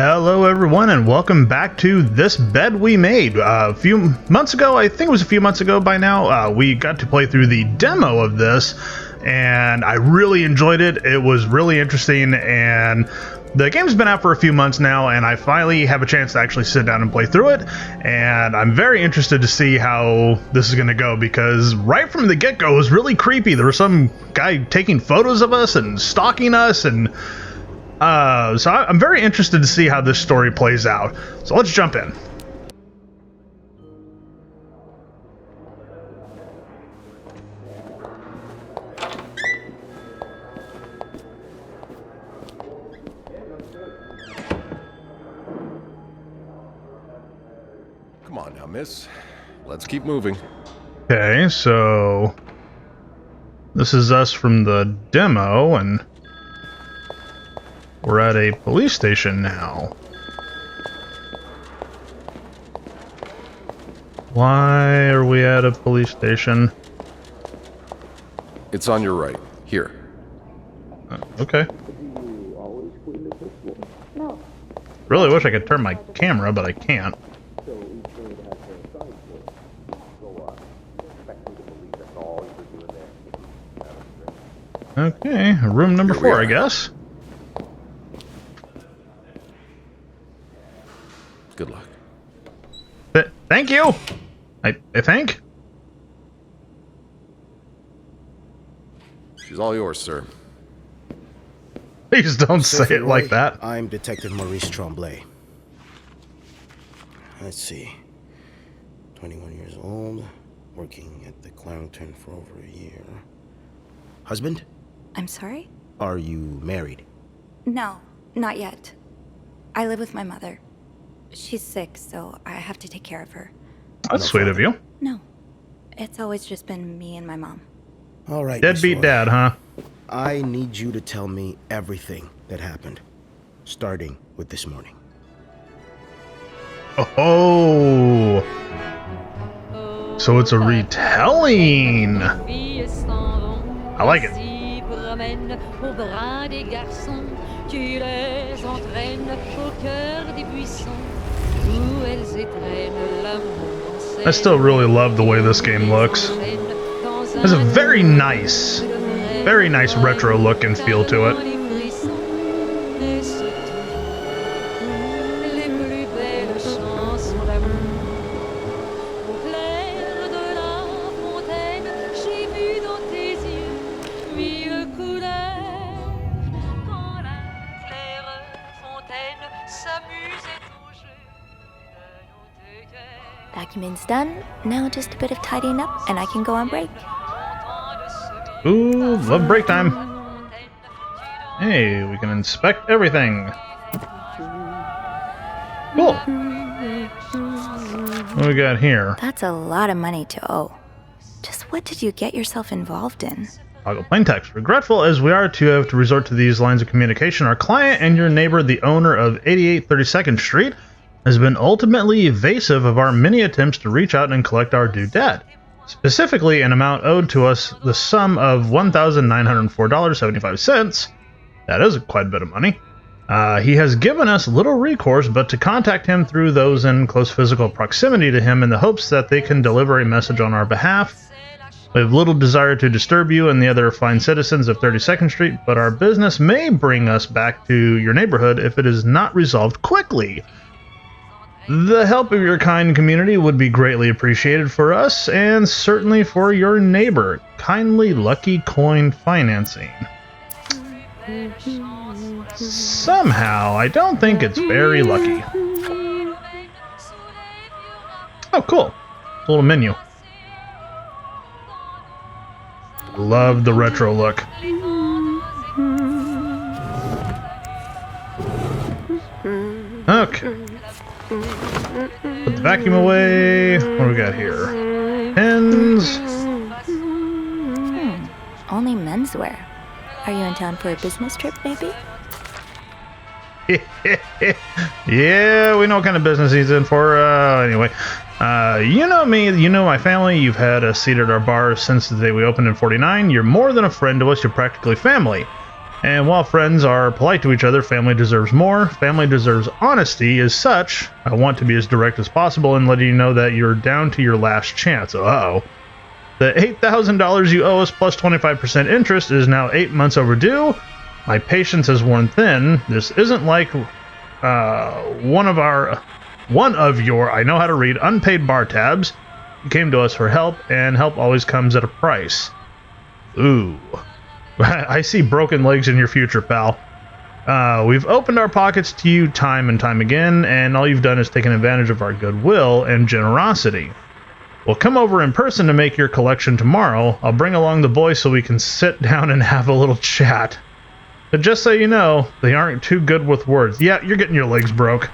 Hello everyone and welcome back to This Bed We Made. A few months ago, I think it was a few months ago by now, we got to play through the demo of this and I really enjoyed it. It was really interesting and the game's been out for a few months now and I finally have a chance to actually sit down and play through it, and I'm very interested to see how this is going to go because right from the get-go it was really creepy. There was some guy taking photos of us and stalking us, and so I'm very interested to see how this story plays out. So let's jump in. Come on now, miss. Let's keep moving. Okay, so this is us from the demo, and we're at a police station now. Why are we at a police station? It's on your right. Here. Okay. Really wish I could turn my camera, but I can't. Okay, room number 4, I guess. Good luck. Thank you! I think? She's all yours, sir. Please don't say it like that. I'm Detective Maurice Tremblay. Let's see. 21 years old, working at the Clarendon for over a year. Husband? I'm sorry? Are you married? No, not yet. I live with my mother. She's sick, so I have to take care of her. That's sweet of you. No, it's always just been me and my mom. All right. Deadbeat dad, huh? I need you to tell me everything that happened, starting with this morning. Oh. So it's a retelling. I like it. I still really love the way this game looks. It has a very nice retro look and feel to it. Document's done. Now just a bit of tidying up and I can go on break. Ooh, love break time. Hey, we can inspect everything. Cool. What do we got here? That's a lot of money to owe. Just what did you get yourself involved in? Toggle plain text. Regretful as we are to have to resort to these lines of communication, our client and your neighbor, the owner of 88 32nd Street, has been ultimately evasive of our many attempts to reach out and collect our due debt. Specifically, an amount owed to us the sum of $1,904.75. That is quite a bit of money. He has given us little recourse but to contact him through those in close physical proximity to him in the hopes that they can deliver a message on our behalf. We have little desire to disturb you and the other fine citizens of 32nd Street, but our business may bring us back to your neighborhood if it is not resolved quickly. The help of your kind community would be greatly appreciated for us, and certainly for your neighbor. Kindly Lucky Coin Financing. Somehow, I don't think it's very lucky. Oh, cool. A little menu. Love the retro look. Okay. Put the vacuum away. What do we got here? Pens. Only menswear. Are you in town for a business trip, maybe? Yeah, we know what kind of business he's in for. Anyway, you know me, you know my family. You've had a seat at our bar since the day we opened in '49. You're more than a friend to us. You're practically family. And while friends are polite to each other, family deserves more. Family deserves honesty. As such, I want to be as direct as possible in letting you know that you're down to your last chance. Uh-oh. The $8,000 you owe us plus 25% interest is now 8 months overdue. My patience has worn thin. This isn't like one of your, I know how to read, unpaid bar tabs. You came to us for help, and help always comes at a price. Ooh. I see broken legs in your future, pal. We've opened our pockets to you time and time again, and all you've done is taken advantage of our goodwill and generosity. We'll come over in person to make your collection tomorrow. I'll bring along the boys so we can sit down and have a little chat. But just so you know, they aren't too good with words. Yeah, you're getting your legs broke.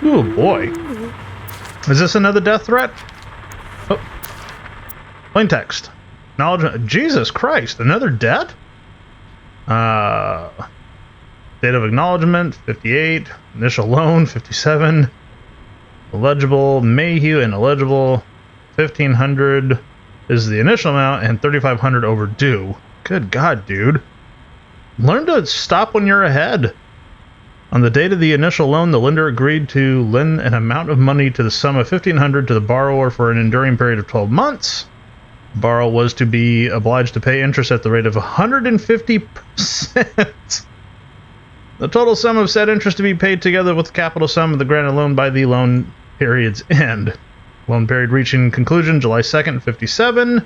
Ooh, boy. Is this another death threat? Oh. Plain text. Acknowledgement. Jesus Christ, another debt? Date of acknowledgement, 58. Initial loan, 57. Illegible, Mayhew, and illegible. 1,500 is the initial amount, and 3,500 overdue. Good God, dude. Learn to stop when you're ahead. On the date of the initial loan, the lender agreed to lend an amount of money to the sum of 1,500 to the borrower for an enduring period of 12 months. The borrower was to be obliged to pay interest at the rate of 150%. The total sum of said interest to be paid together with the capital sum of the granted loan by the loan period's end. Loan period reaching conclusion July 2nd, 57.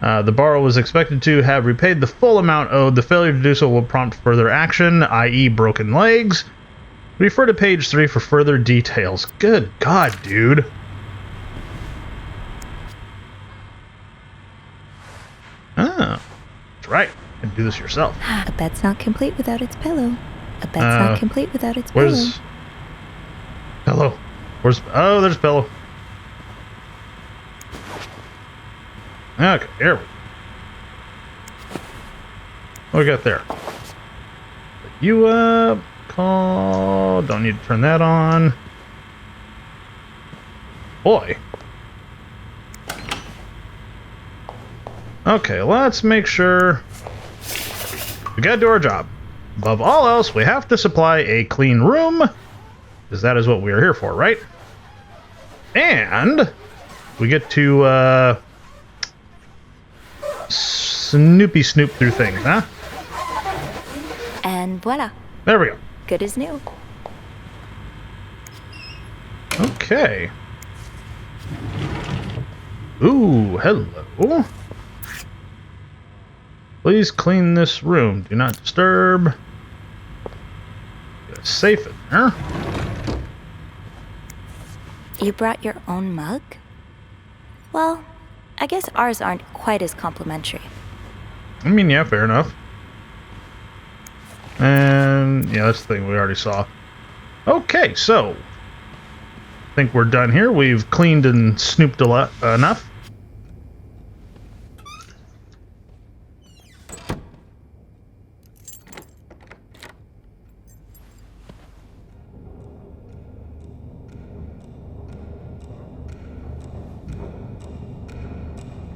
The borrower was expected to have repaid the full amount owed. The failure to do so will prompt further action, i.e. broken legs. Refer to page 3 for further details. Good God, dude. Ah, that's right. You can do this yourself. A bed's not complete without its pillow. A bed's not complete without its pillow. Where's pillow? Oh, there's pillow. Okay, here we go. What we got there? Put you up. Call. Don't need to turn that on. Boy. Okay, let's make sure we gotta do our job. Above all else, we have to supply a clean room, because that is what we are here for, right? And we get to snoop through things, huh? And voila. There we go. Good as new. Okay. Ooh, hello. Please clean this room. Do not disturb. Get safe in there. You brought your own mug? Well, I guess ours aren't quite as complimentary. I mean, yeah, fair enough. And, yeah, that's the thing we already saw. Okay, so. I think we're done here. We've cleaned and snooped enough.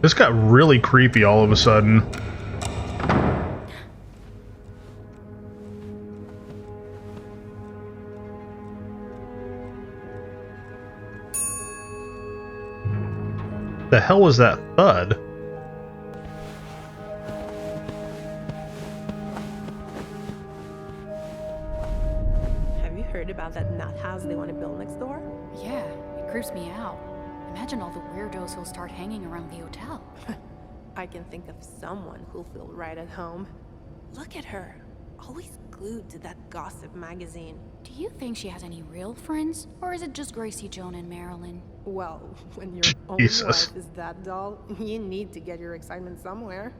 This got really creepy all of a sudden. The hell was that thud? Have you heard about that nut house they want to build next door? Yeah, it creeps me out. Imagine all the weirdos who'll start hanging around the hotel. I can think of someone who'll feel right at home. Look at her, always glued to that gossip magazine. Do you think she has any real friends? Or is it just Gracie, Joan, and Marilyn? Well, when your own Jesus. wife is that dull, you need to get your excitement somewhere.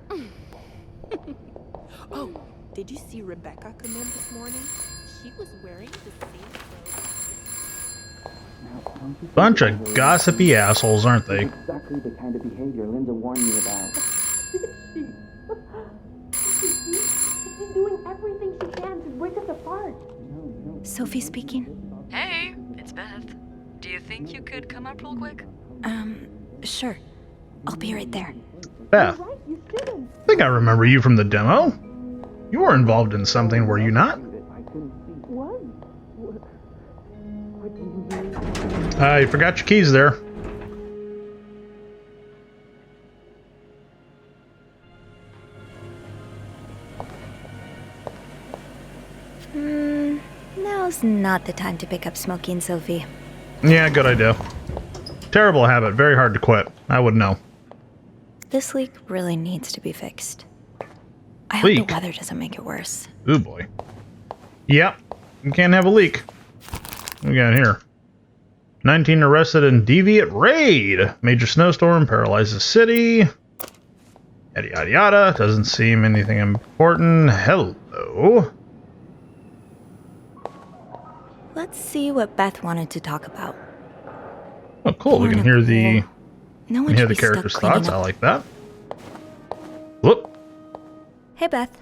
Oh, did you see Rebecca come in this morning? She was wearing the same clothes. Bunch of gossipy assholes, aren't they? Exactly the kind of behavior Linda warned me about. She's doing everything she can to break us apart. Sophie speaking. Hey, it's Beth. Do you think you could come up real quick? Sure. I'll be right there. Beth, You shouldn't. I think I remember you from the demo. You were involved in something, were you not? I couldn't see. What? What did you do? You forgot your keys there. Now's not the time to pick up smoking, Sophie. Yeah, good idea. Terrible habit, very hard to quit. I would know. This leak really needs to be fixed. I hope Leak? the weather doesn't make it worse. Ooh boy. Yep, you can't have a leak. What we got here? 19 arrested in deviant raid. Major snowstorm paralyzes city. Yada yada yada. Doesn't seem anything important. Hello. Let's see what Beth wanted to talk about. Oh, cool. We can hear the No we one hear should the be stuck character's cleaning thoughts. I up. like that. Whoop. Hey, Beth.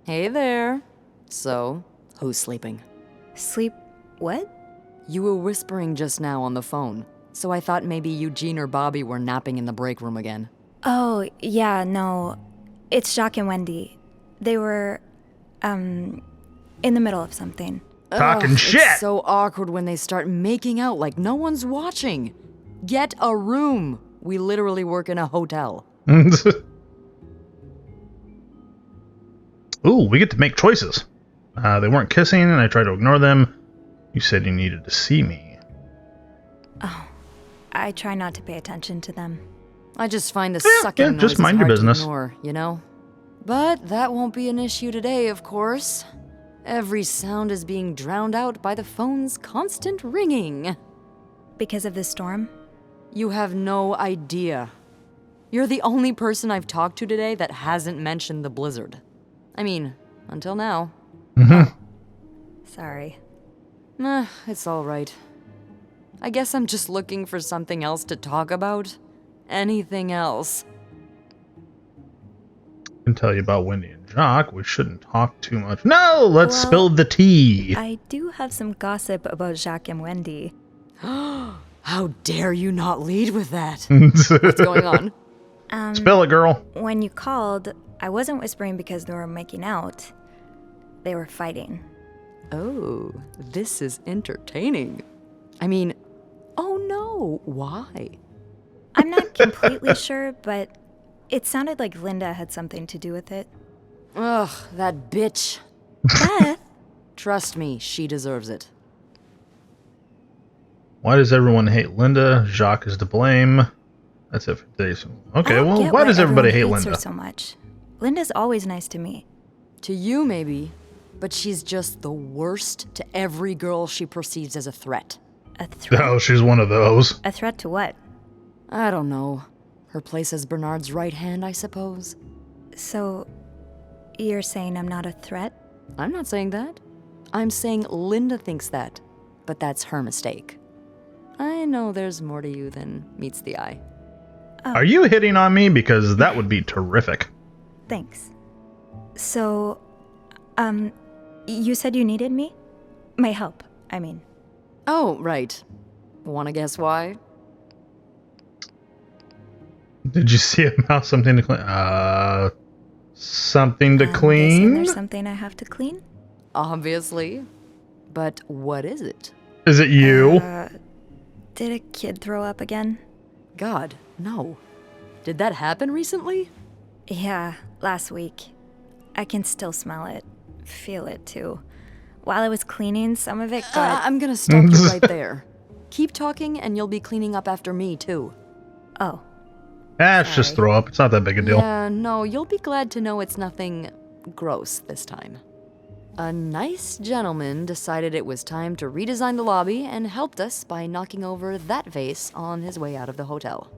Hey there. So, who's sleeping? Sleep... what? You were whispering just now on the phone, so I thought maybe Eugene or Bobby were napping in the break room again. Oh, yeah, no. It's Jacques and Wendy. They were, in the middle of something. Talking shit. It's so awkward when they start making out like no one's watching. Get a room. We literally work in a hotel. Ooh, we get to make choices. They weren't kissing, and I tried to ignore them. You said you needed to see me. Oh, I try not to pay attention to them. I just find the Yeah, sucking yeah, noise just mind your hard business. to ignore, you know? But that won't be an issue today, of course. Every sound is being drowned out by the phone's constant ringing. Because of the storm? You have no idea. You're the only person I've talked to today that hasn't mentioned the blizzard. I mean, until now. Sorry. It's all right. I guess I'm just looking for something else to talk about. Anything else. I can tell you about Wendy and Jock. We shouldn't talk too much. No, let's Well, spill the tea. I do have some gossip about Jacques and Wendy. How dare you not lead with that? What's going on? Spill it, girl. When you called, I wasn't whispering because they were making out. They were fighting. Oh, this is entertaining. I mean, oh no, why? I'm not completely sure, but it sounded like Linda had something to do with it. Ugh, that bitch. Beth? Trust me, she deserves it. Why does everyone hate Linda? Jacques is to blame. That's it for today's. Okay, I don't well, get why does everybody hate everyone hates Linda? her so much? Linda's always nice to me. To you, maybe, but she's just the worst to every girl she perceives as a threat. A threat? Oh, she's one of those. A threat to what? I don't know. Her place as Bernard's right hand, I suppose. So, you're saying I'm not a threat? I'm not saying that. I'm saying Linda thinks that, but that's her mistake. I know there's more to you than meets the eye. Oh, Are you hitting on me? Because that would be terrific. thanks. So, you said you needed me? My help, I mean. Oh, right. Wanna guess why? Did you see a mouse? Something to clean? Something to Guessing clean? there's something I have to clean? Obviously. But what is it? Is it you? Did a kid throw up again? God, no. Did that happen recently? Yeah, last week. I can still smell it. Feel it, too. While I was cleaning, some of it got... I'm gonna stop you right there. Keep talking and you'll be cleaning up after me, too. Oh. It's just throw up. It's not that big a deal. Yeah, no, you'll be glad to know it's nothing gross this time. A nice gentleman decided it was time to redesign the lobby and helped us by knocking over that vase on his way out of the hotel.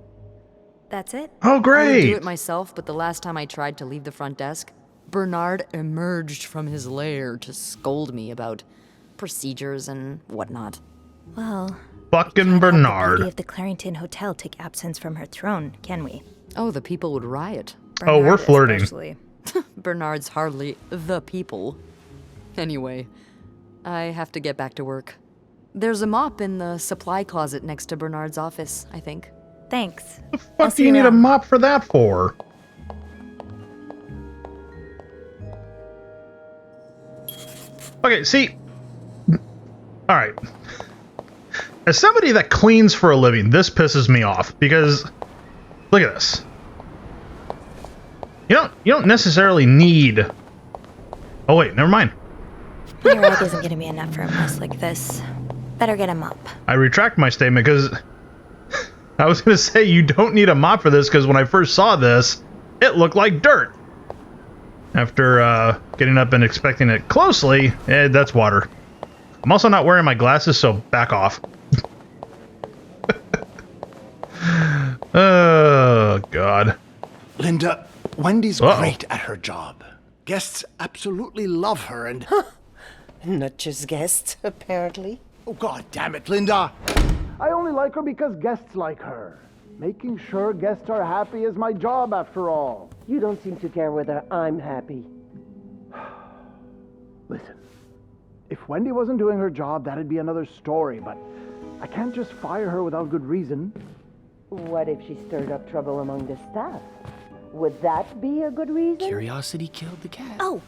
That's it? Oh, I would great. do it myself, but the last time I tried to leave the front desk, Bernard emerged from his lair to scold me about procedures and whatnot. Well... Fucking The beauty Bernard. of the Clarington Hotel take absence from her throne, can we? Oh, the people would riot. Oh, we're Bernard flirting. especially. Bernard's hardly the people. Anyway, I have to get back to work. There's a mop in the supply closet next to Bernard's office, I think. Thanks. The fuck do you need a mop for that for? Okay, see. Alright. As somebody that cleans for a living, this pisses me off because look at this. You don't necessarily need. Oh wait, never mind. Your rug isn't gonna be enough for a mess like this. Better get a mop. I retract my statement because I was gonna say you don't need a mop for this because when I first saw this, it looked like dirt. After getting up and inspecting it closely, that's water. I'm also not wearing my glasses, so back off. Oh, God. Linda, Wendy's great at her job. Guests absolutely love her and... Not just guests, apparently. Oh, God damn it, Linda! I only like her because guests like her. Making sure guests are happy is my job, after all. You don't seem to care whether I'm happy. Listen, if Wendy wasn't doing her job, that'd be another story, but I can't just fire her without good reason. What if she stirred up trouble among the staff? Would that be a good reason? Curiosity killed the cat. Oh,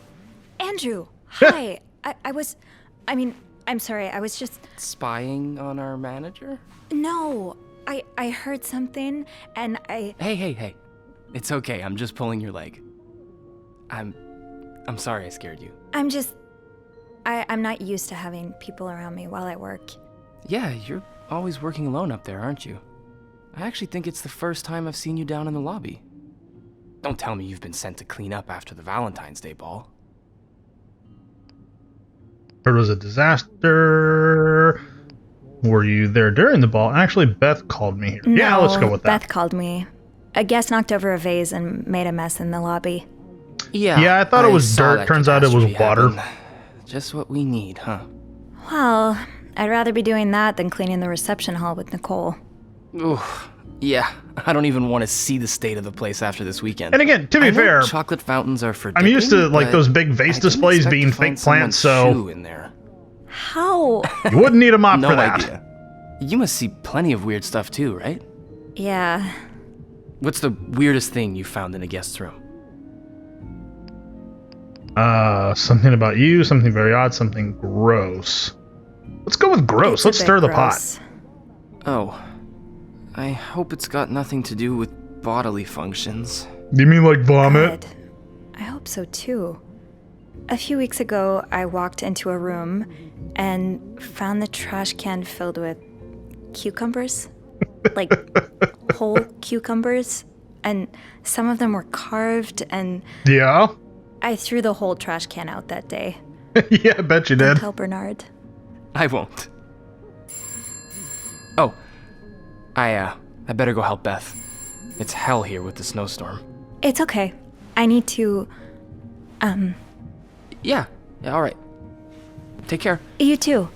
Andrew. Hi. I'm sorry. I was just... Spying on our manager? No. I heard something, and I... Hey. It's okay. I'm just pulling your leg. I'm sorry I scared you. I'm not used to having people around me while I work. Yeah, you're always working alone up there, aren't you? I actually think it's the first time I've seen you down in the lobby. Don't tell me you've been sent to clean up after the Valentine's Day ball. Heard it was a disaster. Were you there during the ball? Actually, Beth called me here. No, yeah, let's go with that. Beth called me. A guest knocked over a vase and made a mess in the lobby. Yeah, I thought it was dirt. Turns out it was water. Just what we need, huh? Well, I'd rather be doing that than cleaning the reception hall with Nicole. Oof. Yeah, I don't even want to see the state of the place after this weekend. And again, to be fair, chocolate fountains are for I'm used to like those big vase displays being fake plants, so in there. How? You wouldn't need a mop No for that. idea. You must see plenty of weird stuff too, right? Yeah. What's the weirdest thing you found in a guest's room? Something about you, something very odd, something gross. Let's go with gross. Let's stir the pot. Oh. I hope it's got nothing to do with bodily functions. You mean like vomit? Good. I hope so too. A few weeks ago, I walked into a room and found the trash can filled with cucumbers. Like whole cucumbers. And some of them were carved and... Yeah? I threw the whole trash can out that day. Yeah, I bet you did. Don't tell Bernard. I won't. Oh. I better go help Beth. It's hell here with the snowstorm. It's okay. I need to, Yeah, all right. Take care. You too.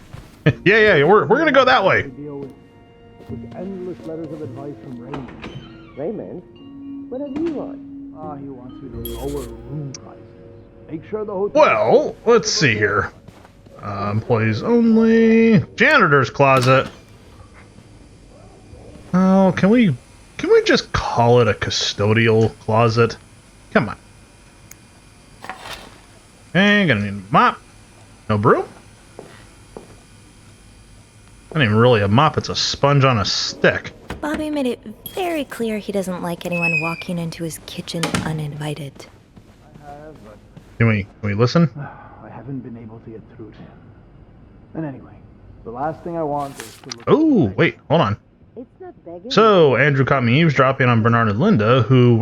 yeah, we're gonna go that way. With endless letters of advice from Raymond. Raymond? What does he want? He wants me to lower room prices. Make sure the hotel... Well, let's see here. Employees only. Janitor's closet. Oh, can we just call it a custodial closet? Come on. Okay, gonna need a mop. No broom? Not even really a mop, it's a sponge on a stick. Bobby made it very clear he doesn't like anyone walking into his kitchen uninvited. Can we listen? I haven't been able to get through to him. And anyway, the last thing I want is to look... Oh, wait, hold on. So, Andrew caught me eavesdropping on Bernard and Linda, who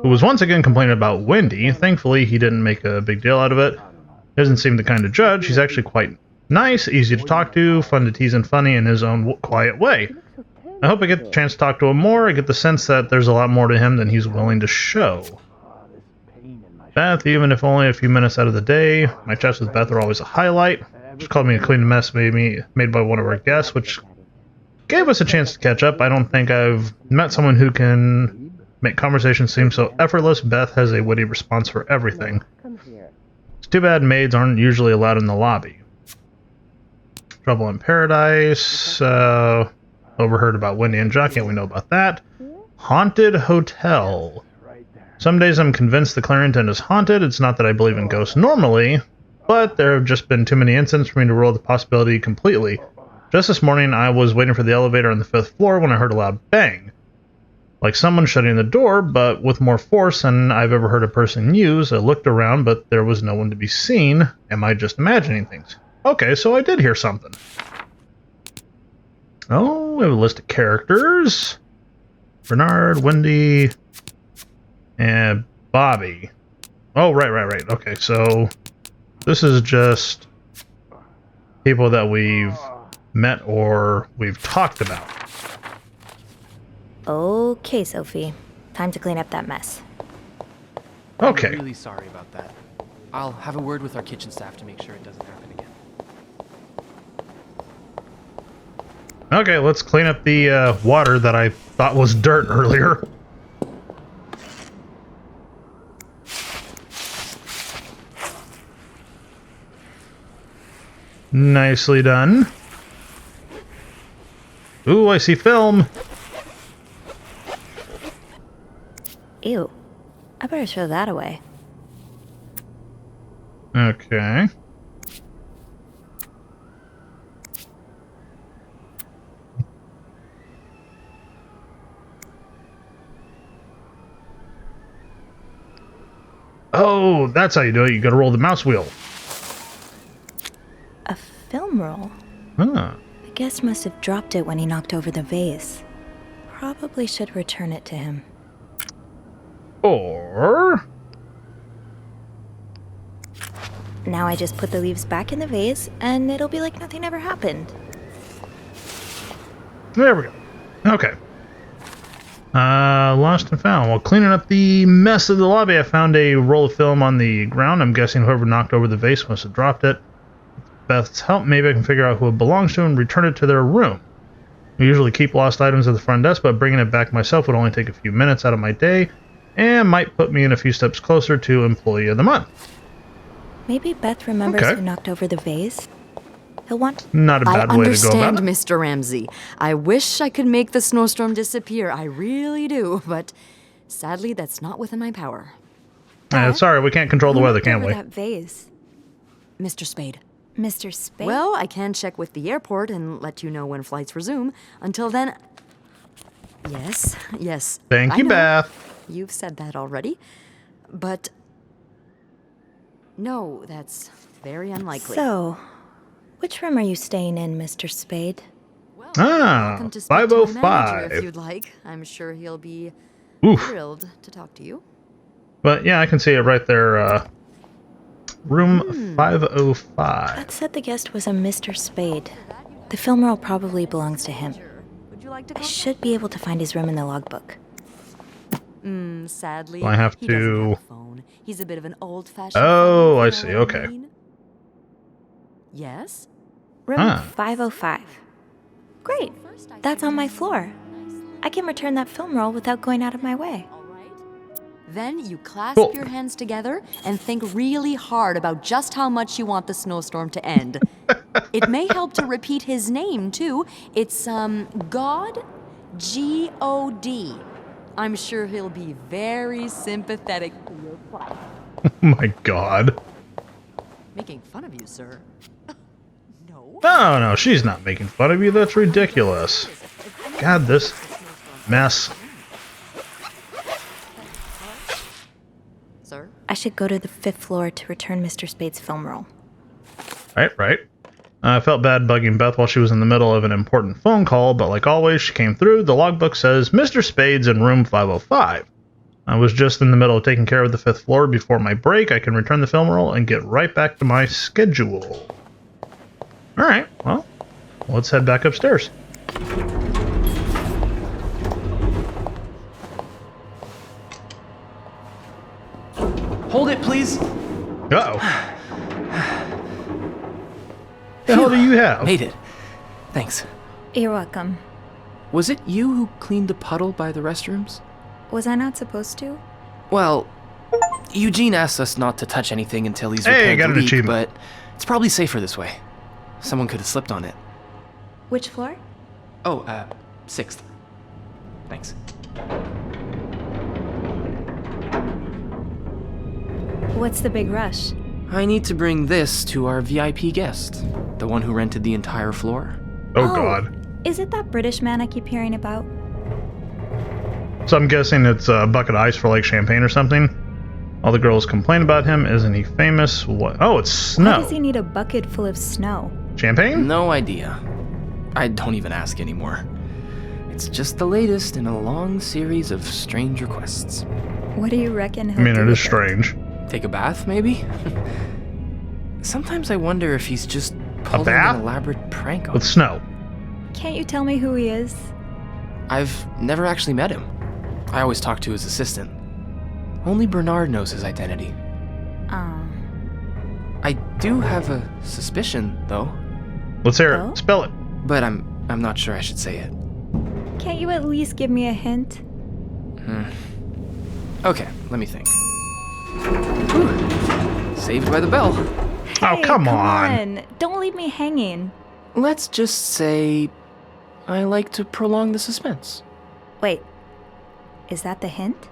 was once again complaining about Wendy. Thankfully, he didn't make a big deal out of it. He doesn't seem the kind to judge. He's actually quite nice, easy to talk to, fun to tease and funny in his own quiet way. I hope I get the chance to talk to him more. I get the sense that there's a lot more to him than he's willing to show. Beth, even if only a few minutes out of the day, my chats with Beth are always a highlight. She called me a clean mess made by one of our guests, which gave us a chance to catch up. I don't think I've met someone who can make conversations seem so effortless. Beth has a witty response for everything. It's too bad maids aren't usually allowed in the lobby. Trouble in Paradise. Overheard about Wendy and Jockey, we know about that. Haunted Hotel. Some days I'm convinced the Clarendon is haunted. It's not that I believe in ghosts normally, but there have just been too many incidents for me to rule the possibility completely. Just this morning, I was waiting for the elevator on the 5th floor when I heard a loud bang. Like someone shutting the door, but with more force than I've ever heard a person use. I looked around, but there was no one to be seen. Am I just imagining things? Okay, so I did hear something. Oh, we have a list of characters. Bernard, Wendy, and Bobby. Oh, right. Okay, so this is just people that we've met or we've talked about. Okay, Sophie. Time to clean up that mess. Okay. I'm really sorry about that. I'll have a word with our kitchen staff to make sure it doesn't happen again. Okay, let's clean up the water that I thought was dirt earlier. Nicely done. Ooh, I see film. Ew. I better throw that away. Okay. Oh, that's how you do it. You gotta roll the mouse wheel. A film roll? Huh. The guest must have dropped it when he knocked over the vase. Probably should return it to him. Or... Now I just put the leaves back in the vase, and it'll be like nothing ever happened. There we go. Okay. Lost and found. While cleaning up the mess of the lobby, I found a roll of film on the ground. I'm guessing whoever knocked over the vase must have dropped it. With Beth's help, maybe I can figure out who it belongs to and return it to their room. We usually keep lost items at the front desk, but bringing it back myself would only take a few minutes out of my day, and might put me in a few steps closer to Employee of the Month. Maybe Beth remembers who knocked over the vase. He'll want... Not a bad way to go about it. I understand, Mr. Ramsey. I wish I could make the snowstorm disappear. I really do, but sadly, that's not within my power. Sorry, we can't control the weather, can we? That vase? Mr. Spade. Mr. Spade? Well, I can check with the airport and let you know when flights resume. Until then... Yes. Thank you, Beth. You've said that already. But... no, that's very unlikely. So, which room are you staying in, Mr. Spade? Well, welcome to 505. If you'd like. I'm sure he'll be thrilled to talk to you. But yeah, I can see it right there. Room 505. That said the guest was a Mr. Spade. The film roll probably belongs to him. I should be able to find his room in the logbook. Sadly, I have he doesn't to... have a phone. He's a bit of an old-fashioned... Oh, I see. Okay. Yes? Room 505. Great. That's on my floor. I can return that film roll without going out of my way. Then you clasp your hands together and think really hard about just how much you want the snowstorm to end. It may help to repeat his name, too. It's, God, G-O-D. I'm sure he'll be very sympathetic to your plight. Oh my God. Making fun of you, sir. No. No, she's not making fun of you. That's ridiculous. God, this mess. Sir? I should go to the 5th floor to return Mr. Spade's film roll. Right. I felt bad bugging Beth while she was in the middle of an important phone call, but like always, she came through. The logbook says, Mr. Spade's in room 505. I was just in the middle of taking care of the 5th floor before my break. I can return the film roll and get right back to my schedule. Alright, well, let's head back upstairs. Hold it, please. Uh-oh. The hell do you have? Made it. Thanks. You're welcome. Was it you who cleaned the puddle by the restrooms? Was I not supposed to? Well, Eugene asked us not to touch anything until he's Hey, repaired got the an leak, achievement. but it's probably safer this way. Someone could have slipped on it. Which floor? Oh, 6th. Thanks. What's the big rush? I need to bring this to our VIP guest, the one who rented the entire floor. Oh, God. Is it that British man I keep hearing about? So I'm guessing it's a bucket of ice for like champagne or something. All the girls complain about him. Isn't he famous? What? Oh, it's snow. Why does he need a bucket full of snow? Champagne? No idea. I don't even ask anymore. It's just the latest in a long series of strange requests. What do you reckon he'll I mean, do it with is strange. Take a bath, maybe? Sometimes I wonder if he's just pulling bath? an elaborate prank on With me. snow. Can't you tell me who he is? I've never actually met him. I always talk to his assistant. Only Bernard knows his identity. I do have a suspicion, though. Let's hear Oh? it. Spell it. But I'm not sure I should say it. Can't you at least give me a hint? Okay, let me think. Whew. Saved by the bell. Oh, Hey, come on. Don't leave me hanging. Let's just say I like to prolong the suspense. Wait, is that the hint?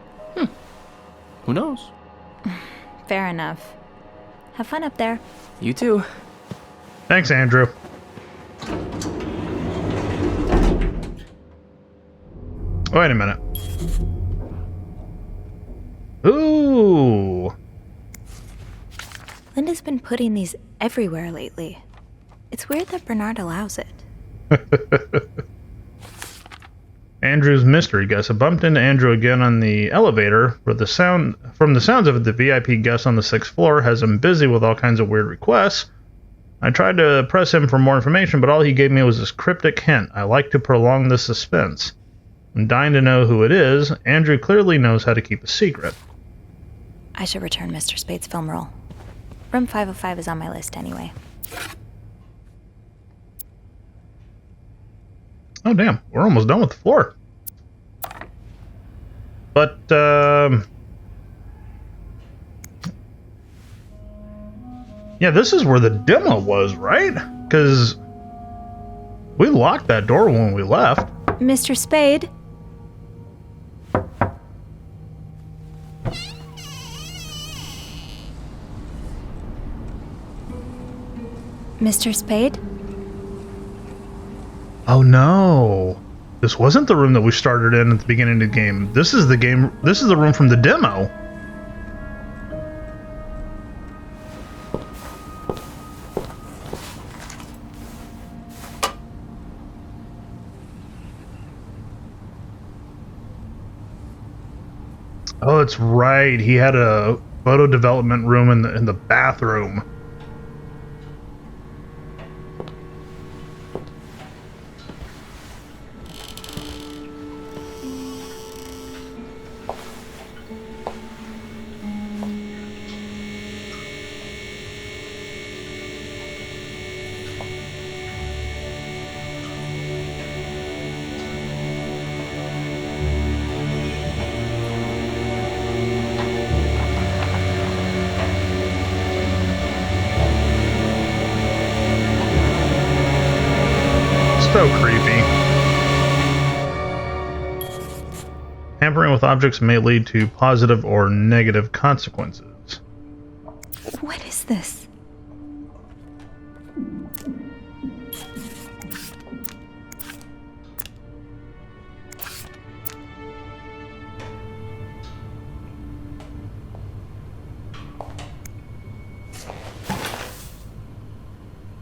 Who knows? Fair enough. Have fun up there. You too. Thanks, Andrew. Wait a minute. Ooh. Linda's been putting these everywhere lately. It's weird that Bernard allows it. Andrew's mystery guest. I bumped into Andrew again on the elevator. From the sounds of it, the VIP guest on the 6th floor has him busy with all kinds of weird requests. I tried to press him for more information, but all he gave me was this cryptic hint. I like to prolong the suspense. I'm dying to know who it is. Andrew clearly knows how to keep a secret. I should return Mr. Spade's film roll. Room 505 is on my list anyway. Oh, damn. We're almost done with the floor. But, yeah, this is where the demo was, right? Because we locked that door when we left. Mr. Spade? Mr. Spade? Oh no. This wasn't the room that we started in at the beginning of the game. This is the room from the demo. Oh, that's right. He had a photo development room in the bathroom. So creepy. Tampering with objects may lead to positive or negative consequences. What is this?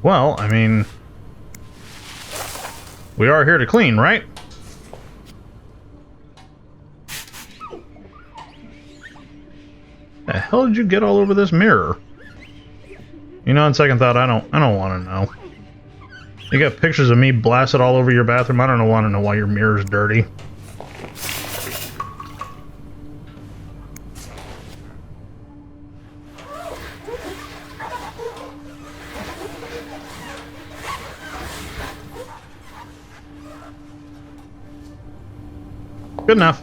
Well, I mean, we are here to clean, right? The hell did you get all over this mirror? You know, on second thought, I don't want to know. You got pictures of me blasted all over your bathroom. I don't want to know why your mirror's dirty. Good enough.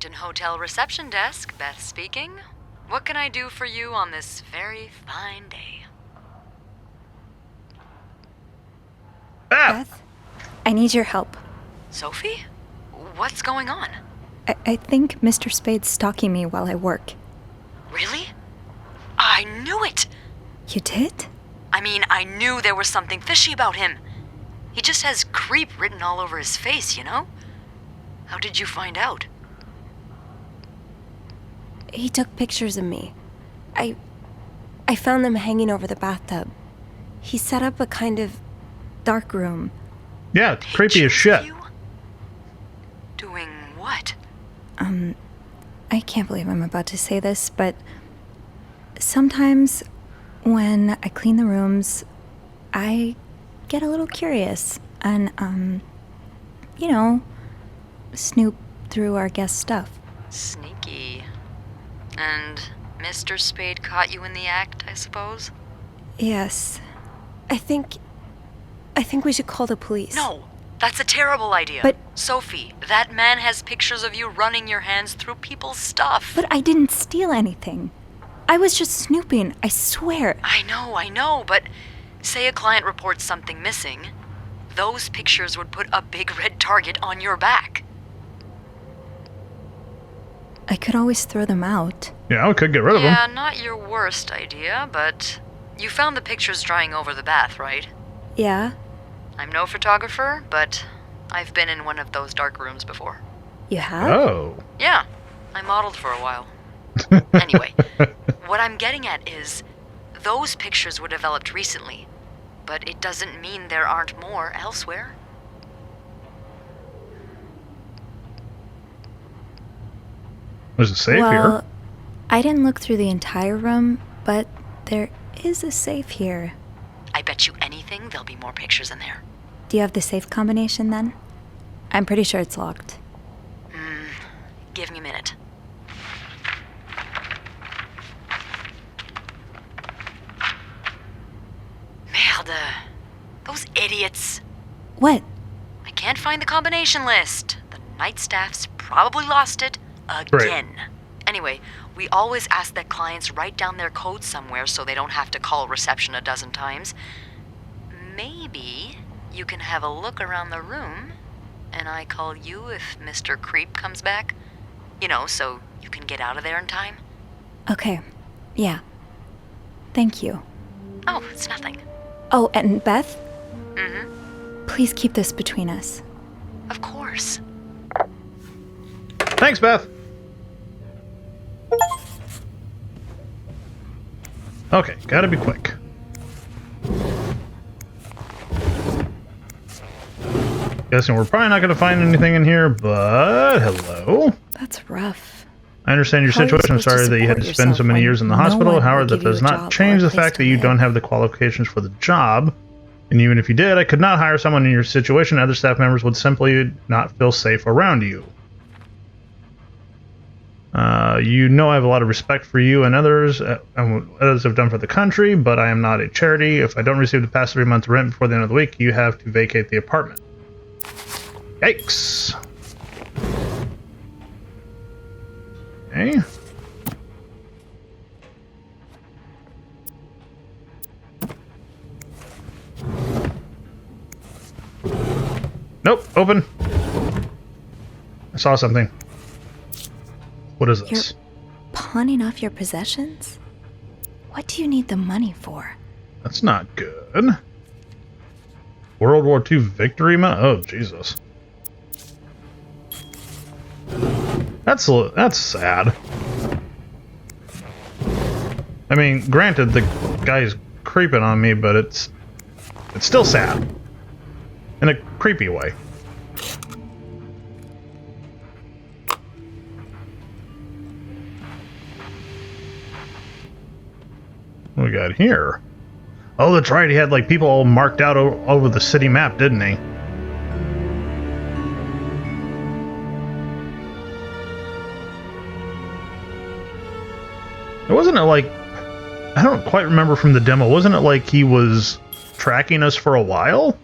Wellington Hotel reception desk, Beth speaking. What can I do for you on this very fine day? Beth, I need your help. Sophie? What's going on? I think Mr. Spade's stalking me while I work. Really? I knew it! You did? I mean, I knew there was something fishy about him. He just has creep written all over his face, you know? How did you find out? He took pictures of me. I found them hanging over the bathtub. He set up a kind of dark room. Yeah, it's creepy as shit. Doing what? I can't believe I'm about to say this, but sometimes when I clean the rooms, I get a little curious and, you know, snoop through our guest stuff. Sneaky. And Mr. Spade caught you in the act, I suppose? Yes. I think we should call the police. No, that's a terrible idea. But Sophie, that man has pictures of you running your hands through people's stuff. But I didn't steal anything. I was just snooping, I swear. I know, but say a client reports something missing, those pictures would put a big red target on your back. I could always throw them out. Yeah, I could get rid of them. Yeah, not your worst idea, but you found the pictures drying over the bath, right? Yeah. I'm no photographer, but I've been in one of those dark rooms before. You have? Oh. Yeah, I modeled for a while. Anyway, what I'm getting at is, those pictures were developed recently, but it doesn't mean there aren't more elsewhere. There's a safe well, here. I didn't look through the entire room, but there is a safe here. I bet you anything there'll be more pictures in there. Do you have the safe combination then? I'm pretty sure it's locked. Give me a minute. Merde. Those idiots. What? I can't find the combination list. The night staff's probably lost it again. Right. Anyway, we always ask that clients write down their code somewhere so they don't have to call reception a dozen times. Maybe you can have a look around the room, and I call you if Mr. Creep comes back. You know, so you can get out of there in time. Okay. Yeah. Thank you. Oh, it's nothing. Oh, and Beth? Mm-hmm. Please keep this between us. Of course. Thanks, Beth. Okay, gotta be quick. Guessing we're probably not gonna find anything in here, but hello. That's rough. I understand your How are you situation. I'm supposed to sorry that you had to support spend so many yourself years in the when no hospital. one However, will that give you does a not job change or a the place fact to that you live? don't have the qualifications for the job. And even if you did, I could not hire someone in your situation. Other staff members would simply not feel safe around you. You know I have a lot of respect for you and others, and what others have done for the country, but I am not a charity. If I don't receive the past 3 months' rent before the end of the week, you have to vacate the apartment. Yikes. Okay. Nope, open. I saw something. What is this? You're pawning off your possessions? What do you need the money for? That's not good. World War II victory medal? Oh, Jesus. That's sad. I mean, granted, the guy's creeping on me, but it's still sad. In a creepy way. What we got here? Oh, that's right. He had like people all marked out over the city map, didn't he? Wasn't it like, I don't quite remember from the demo, wasn't it like he was tracking us for a while?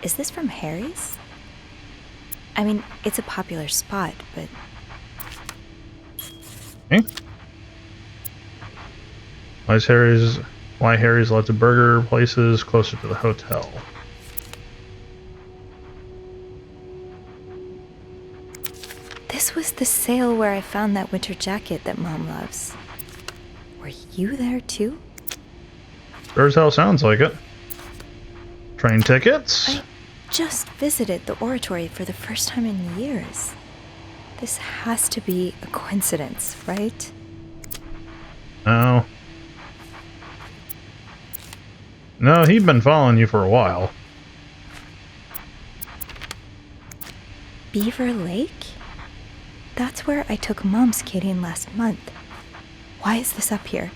Is this from Harry's? I mean, it's a popular spot, but... Okay. Why Harry's lots of burger places closer to the hotel. This was the sale where I found that winter jacket that Mom loves. Were you there too? Sure as hell sounds like it. Train tickets? I just visited the oratory for the first time in years. This has to be a coincidence, right? No. No, he'd been following you for a while. Beaver Lake? That's where I took Mom skating last month. Why is this up here?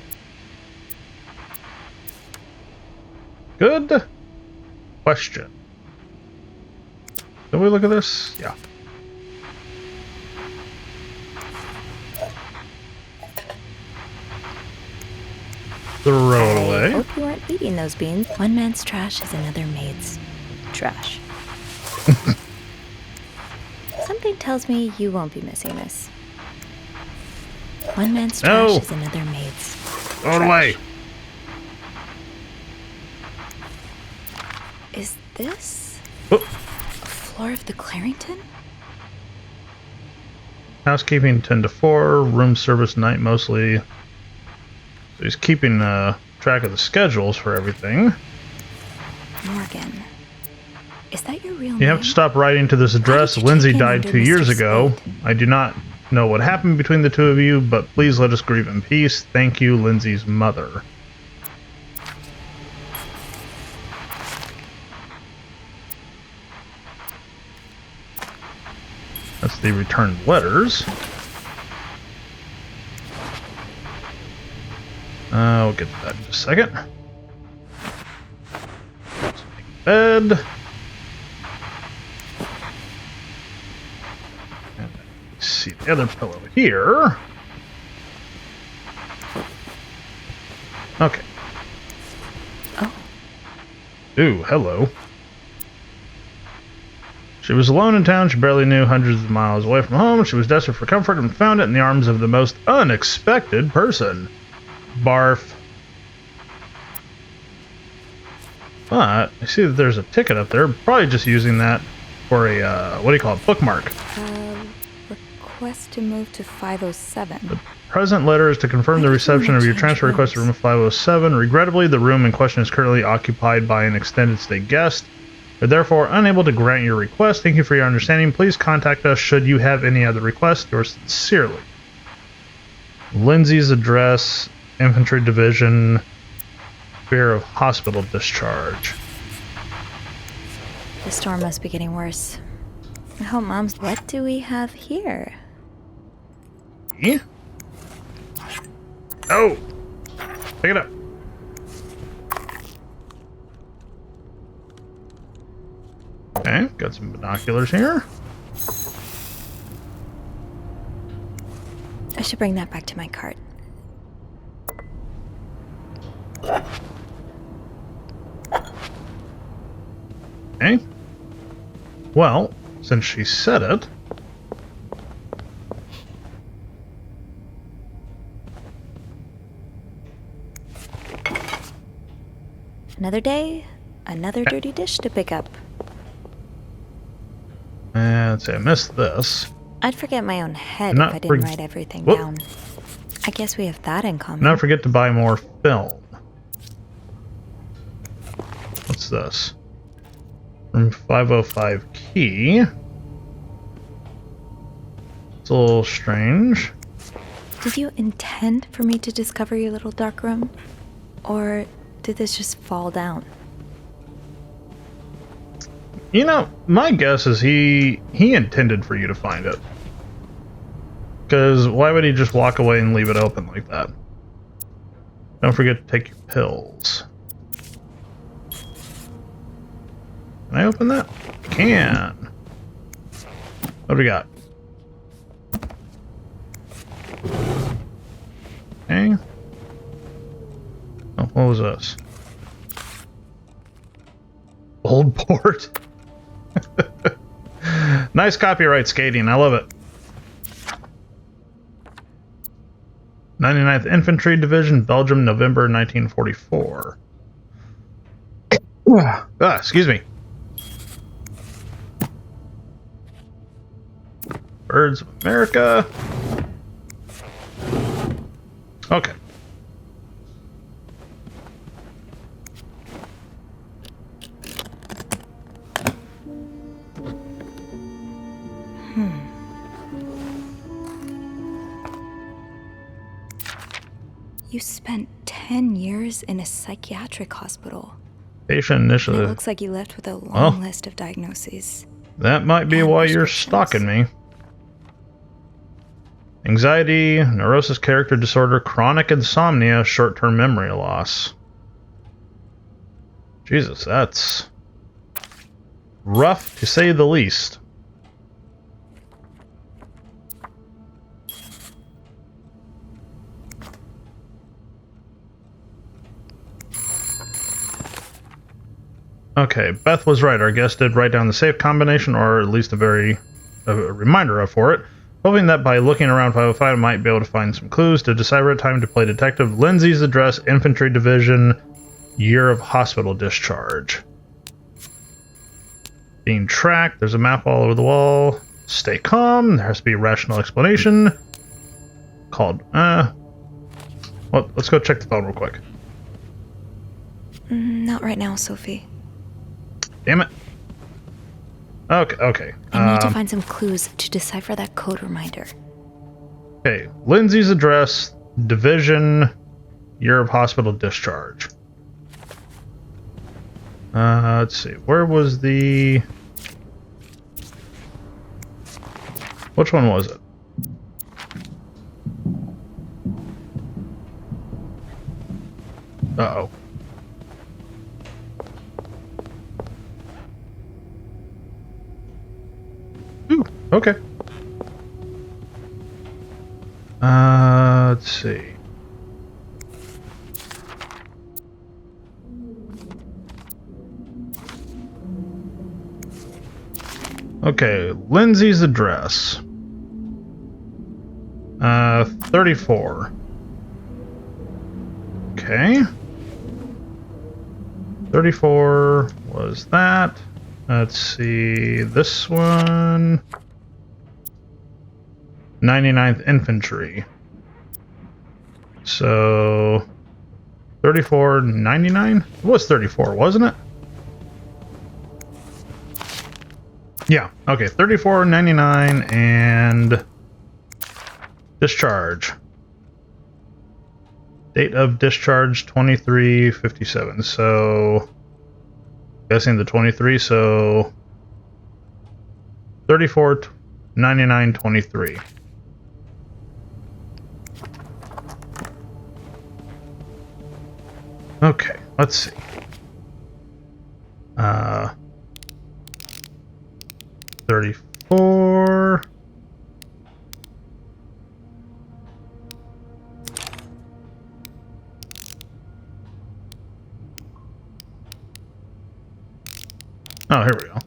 Good question. Did we look at this? Yeah. Throw it away. I hope you weren't eating those beans. One man's trash is another maid's trash. Something tells me you won't be missing this. One man's trash is another maid's Throw it away. Is this a floor of the Clarington? Housekeeping 10 to 4, room service night mostly. So he's keeping track of the schedules for everything. Morgan. Is that your real name? You have to stop writing to this address. Lindsay died 2 years ago. I do not know what happened between the two of you, but please let us grieve in peace. Thank you, Lindsay's mother. That's the returned letters. We'll get to that in just a second. Let's make bed. And see the other pillow here. Okay. Oh. Ooh, hello. She was alone in town. She barely knew, hundreds of miles away from home. She was desperate for comfort and found it in the arms of the most unexpected person. Barf. But I see that there's a ticket up there. Probably just using that for a, what do you call it, bookmark. Request to move to 507. The present letter is to confirm the reception of your transfer request to room 507. Regrettably, the room in question is currently occupied by an extended stay guest. We're therefore unable to grant your request. Thank you for your understanding. Please contact us should you have any other requests. Yours sincerely. Lindsay's address, Infantry Division, fear of hospital discharge. The storm must be getting worse. I hope Mom's... What do we have here? Yeah? Oh! Pick it up. Okay, got some binoculars here. I should bring that back to my cart. Okay. Well, since she said it... Another day, another dirty dish to pick up. Let's see, I missed this. I'd forget my own head if I didn't write everything down. I guess we have that in common. Not forget to buy more film. What's this? Room 505 key. It's a little strange. Did you intend for me to discover your little dark room? Or did this just fall down? You know, my guess is he intended for you to find it. Because why would he just walk away and leave it open like that? Don't forget to take your pills. Can I open that? I can. What do we got? Okay. Oh, what was this? Old port. Nice copyright skating. I love it. 99th Infantry Division, Belgium, November 1944. Excuse me. Birds of America. Okay. You spent 10 years in a psychiatric hospital. Patient initially. It looks like you left with a long list of diagnoses. That might be why you're stalking me. Anxiety, neurosis, character disorder, chronic insomnia, short-term memory loss. Jesus, that's rough to say the least. Okay, Beth was right. Our guest did write down the safe combination, or at least a reminder of for it, hoping that by looking around 505 I might be able to find some clues to decipher a time to play detective. Lindsay's address, infantry division, year of hospital discharge. Being tracked. There's a map all over the wall. Stay calm. There has to be a rational explanation. Called. Well, let's go check the phone real quick. Not right now, Sophie. Damn it. Okay. I need to find some clues to decipher that code reminder. Okay, Lindsay's address, division, year of hospital discharge. Let's see. Where was the... Which one was it? Uh-oh. Ooh, okay. Let's see. Okay, Lindsay's address. 34. Okay. 34 was that. Let's see, this one. 99th Infantry. So 34, 99? It was 34, wasn't it? Yeah, okay, 34, 99, and discharge. Date of discharge 2357. So guessing the 23, so 34, 99, 23. Okay, let's see. 34. Oh, here we go.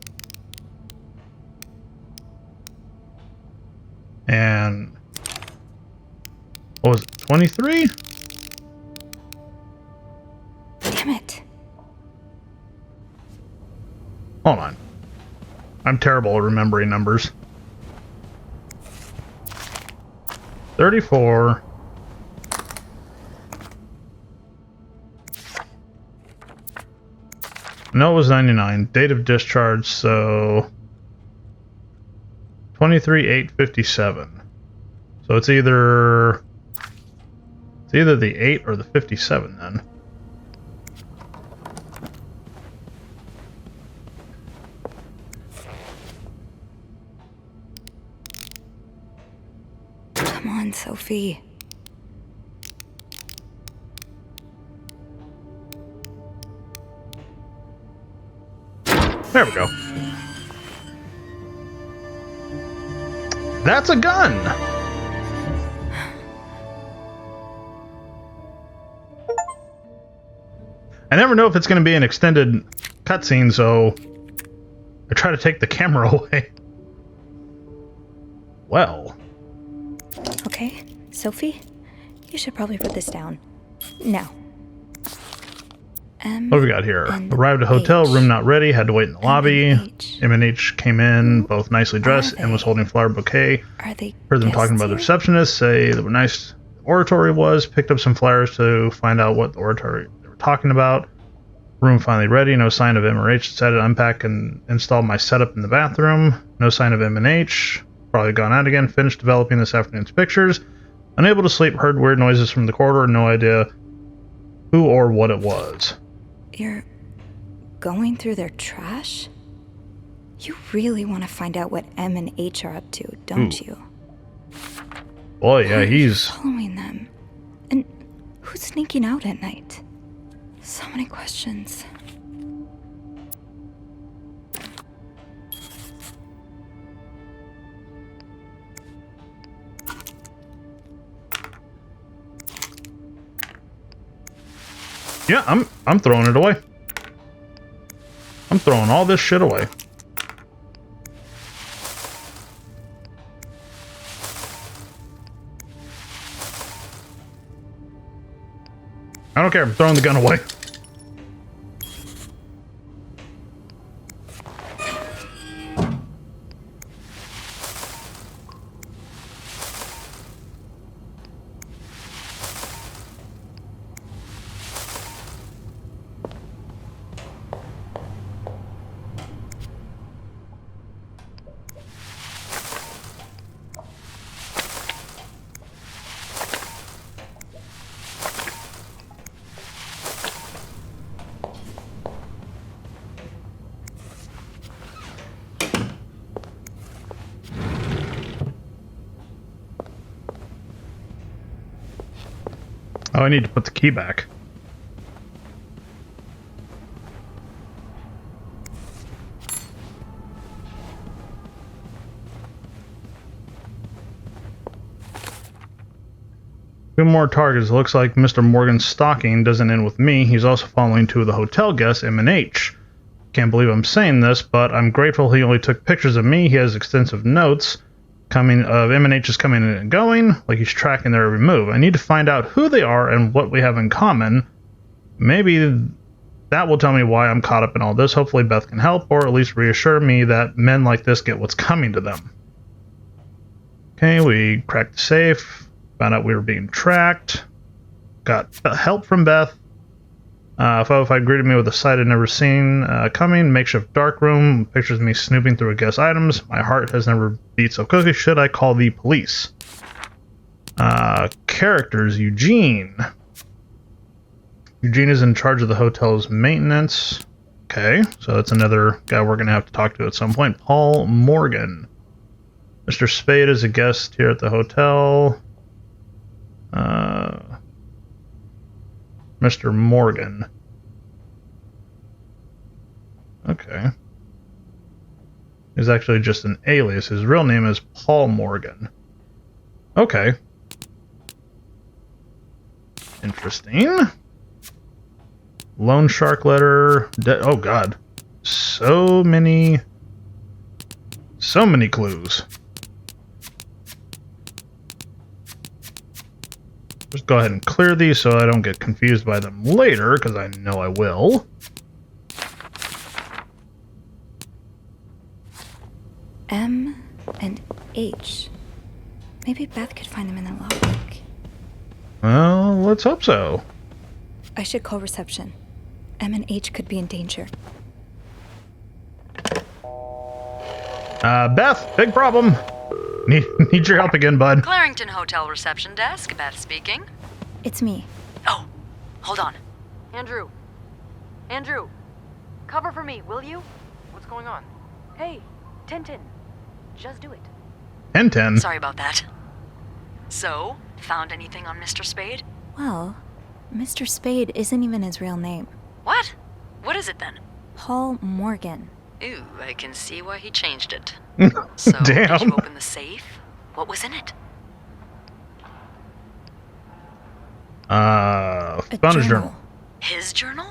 And what was it, 23? Damn it. Hold on. I'm terrible at remembering numbers. 34. No, it was 99. Date of discharge, so 23/8/57. So it's either the 8 or the 57 then. Come on, Sophie. There we go. That's a gun! I never know if it's going to be an extended cutscene, so I try to take the camera away. well. Okay, Sophie, you should probably put this down. Now. What do we got here? Arrived at hotel, room not ready, had to wait in the lobby. M&H came in, both nicely dressed, and was holding a flower bouquet. Are they Heard them talking about the receptionist, say that what nice oratory was, picked up some flyers to find out what the oratory they were talking about. Room finally ready, no sign of M&H. Decided to unpack and install my setup in the bathroom. No sign of M&H. Probably gone out again. Finished developing this afternoon's pictures. Unable to sleep, heard weird noises from the corridor. No idea who or what it was. You're going through their trash? You really want to find out what M and H are up to, don't you? Boy, yeah, he's following them. And who's sneaking out at night? So many questions. Yeah, I'm throwing it away. I'm throwing all this shit away. I don't care, I'm throwing the gun away. Oh, I need to put the key back. Two more targets. It looks like Mr. Morgan's stalking doesn't end with me. He's also following two of the hotel guests, M&H. Can't believe I'm saying this, but I'm grateful he only took pictures of me. He has extensive notes coming of M&H's coming and going, like he's tracking their every move. I need to find out who they are and what we have in common. Maybe that will tell me why I'm caught up in all this. Hopefully Beth can help, or at least reassure me that men like this get what's coming to them. Okay, we cracked the safe. Found out we were being tracked. Got help from Beth. Five greeted me with a sight I'd never seen coming. Makeshift dark room. Pictures of me snooping through guest items. My heart has never beat so quickly. Should I call the police? Characters. Eugene. Eugene is in charge of the hotel's maintenance. Okay, so that's another guy we're going to have to talk to at some point. Paul Morgan. Mr. Spade is a guest here at the hotel. Mr. Morgan. Okay. He's actually just an alias. His real name is Paul Morgan. Okay. Interesting. Loan shark letter. Oh god. So many clues. Just go ahead and clear these so I don't get confused by them later, because I know I will. M and H. Maybe Beth could find them in the logbook. Well, let's hope so. I should call reception. M and H could be in danger. Beth, big problem. Need your help again, bud. Clarington Hotel reception desk, Beth speaking. It's me. Oh, hold on. Andrew, cover for me, will you? What's going on? Hey, Tintin, just do it. Tintin? Sorry about that. So, found anything on Mr. Spade? Well, Mr. Spade isn't even his real name. What? What is it then? Paul Morgan. Ooh, I can see why he changed it. So, damn. Did you open the safe? What was in it? Found his journal. His journal?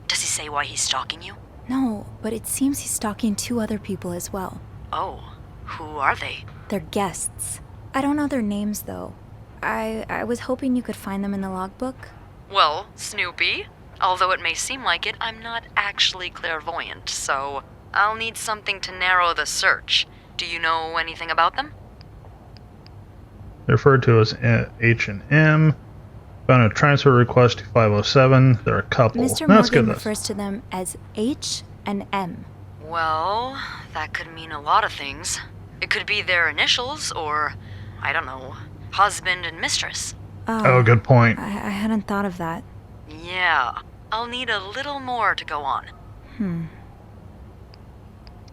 Does he say why he's stalking you? No, but it seems he's stalking two other people as well. Oh, who are they? They're guests. I don't know their names, though. I was hoping you could find them in the logbook. Well, Snoopy, although it may seem like it, I'm not actually clairvoyant, so I'll need something to narrow the search. Do you know anything about them? They're referred to as H&M. Found a transfer request to 507. They're a couple. Mr. Let's Morgan get refers to them as H and M. Well, that could mean a lot of things. It could be their initials, or, I don't know, husband and mistress. Oh, good point. I hadn't thought of that. Yeah, I'll need a little more to go on.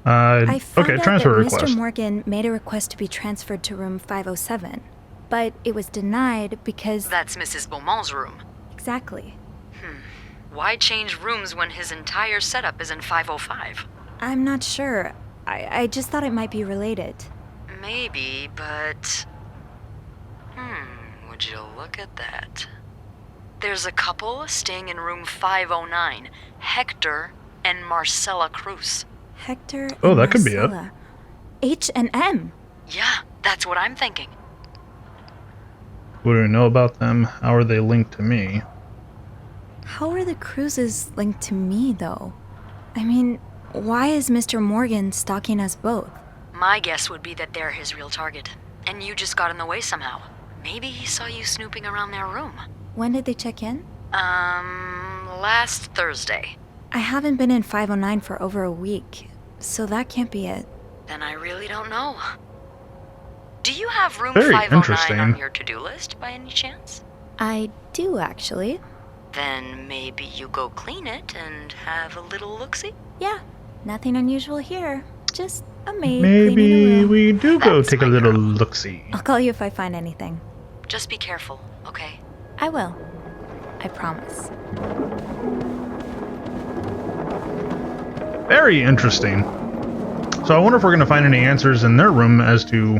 I found okay, out transfer that request. Mr. Morgan made a request to be transferred to room 507, but it was denied because... That's Mrs. Beaumont's room. Exactly. Why change rooms when his entire setup is in 505? I'm not sure. I just thought it might be related. Maybe, but... would you look at that? There's a couple staying in room 509, Hector and Marcella Cruz. Hector and Oh, that could be it. Marcella. H and M. Yeah, that's what I'm thinking. What do we know about them? How are they linked to me? How are the Cruzes linked to me, though? I mean, why is Mr. Morgan stalking us both? My guess would be that they're his real target, and you just got in the way somehow. Maybe he saw you snooping around their room. When did they check in? Last Thursday. I haven't been in 509 for over a week, so that can't be it. Then I really don't know. Do you have room Very 509 interesting. on your to-do list by any chance? I do, actually. Then maybe you go clean it and have a little look-see? Yeah, nothing unusual here. Just a maid cleaning a Maybe room. we do go That's take a my little girl. look-see. I'll call you if I find anything. Just be careful, okay? I will. I promise. Very interesting. So I wonder if we're going to find any answers in their room as to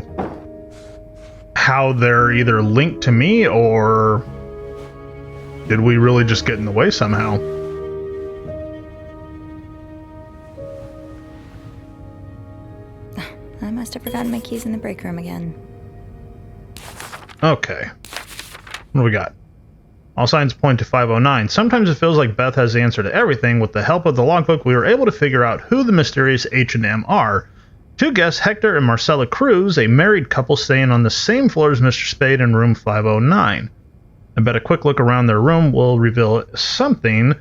how they're either linked to me or did we really just get in the way somehow? I must have forgotten my keys in the break room again. Okay. What do we got? All signs point to 509. Sometimes it feels like Beth has the answer to everything. With the help of the logbook, we were able to figure out who the mysterious H&M are. Two guests, Hector and Marcella Cruz, a married couple staying on the same floor as Mr. Spade in room 509. I bet a quick look around their room will reveal something,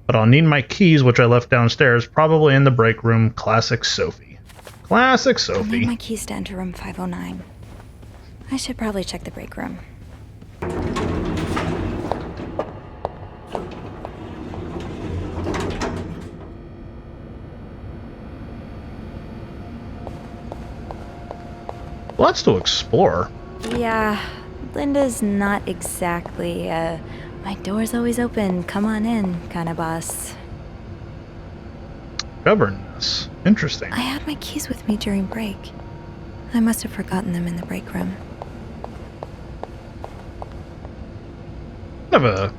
but I'll need my keys, which I left downstairs, probably in the break room. Classic Sophie. Classic I Sophie. need my keys to enter room 509. I should probably check the break room. Lots to explore. Yeah, Linda's not exactly, my door's always open, come on in kind of boss. Governess. Interesting. I had my keys with me during break. I must have forgotten them in the break room. Kind of a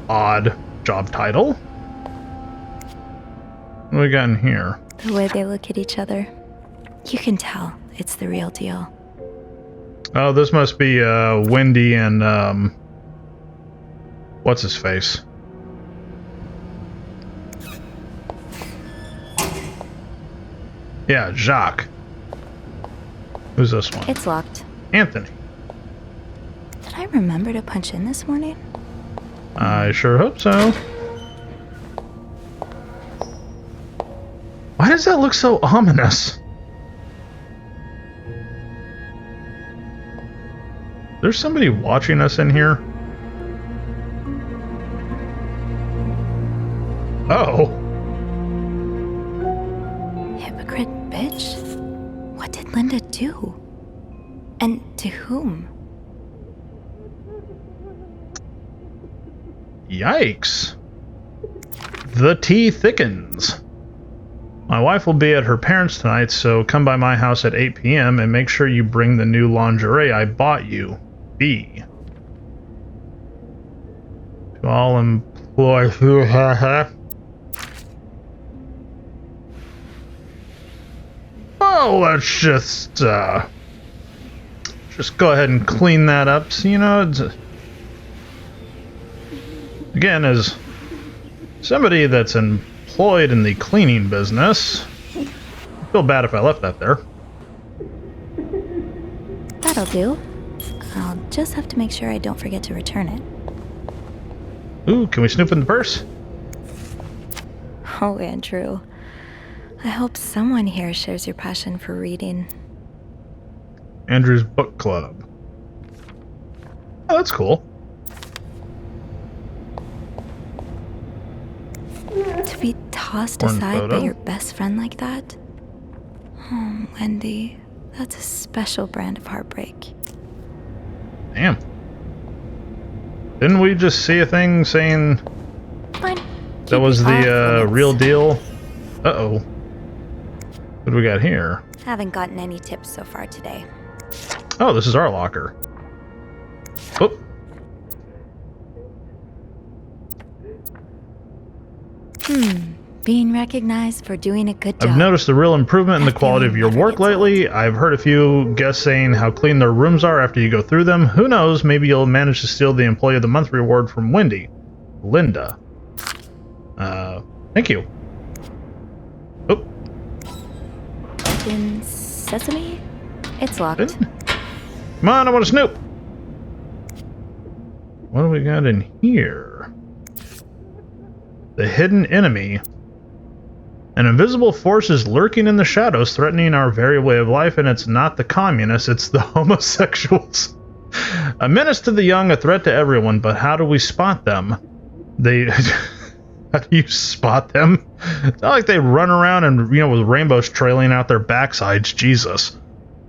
odd job title. What do we got in here? The way they look at each other. You can tell it's the real deal. Oh, this must be Wendy and what's his face? Yeah, Jacques. Who's this one? It's locked. Anthony. Did I remember to punch in this morning? I sure hope so. Why does that look so ominous? There's somebody watching us in here. Oh. Hypocrite bitch? What did Linda do? And to whom? Yikes. The tea thickens. My wife will be at her parents' tonight, so come by my house at 8 p.m. and make sure you bring the new lingerie I bought you. B. To all employees who So let's just go ahead and clean that up. So, you know, again, as somebody that's employed in the cleaning business, I feel bad if I left that there. That'll do. I'll just have to make sure I don't forget to return it. Ooh, can we snoop in the purse? Oh, Andrew. I hope someone here shares your passion for reading. Andrew's Book Club. Oh, that's cool. To be tossed One aside photo. by your best friend like that? Oh, Wendy. That's a special brand of heartbreak. Damn. Didn't we just see a thing saying Fine. that was the real deal? Uh-oh. What do we got here? Haven't gotten any tips so far today. Oh, this is our locker. Oh. Being recognized for doing a good job. I've noticed a real improvement in the quality of your work lately. I've heard a few guests saying how clean their rooms are after you go through them. Who knows, maybe you'll manage to steal the Employee of the Month reward from Wendy. Linda. Thank you. Oh. In Sesame? It's locked. Come on, I want to snoop. What do we got in here? The hidden enemy. An invisible force is lurking in the shadows, threatening our very way of life, and it's not the communists, it's the homosexuals. A menace to the young, a threat to everyone, but how do we spot them? How do you spot them? It's not like they run around and, you know, with rainbows trailing out their backsides. Jesus.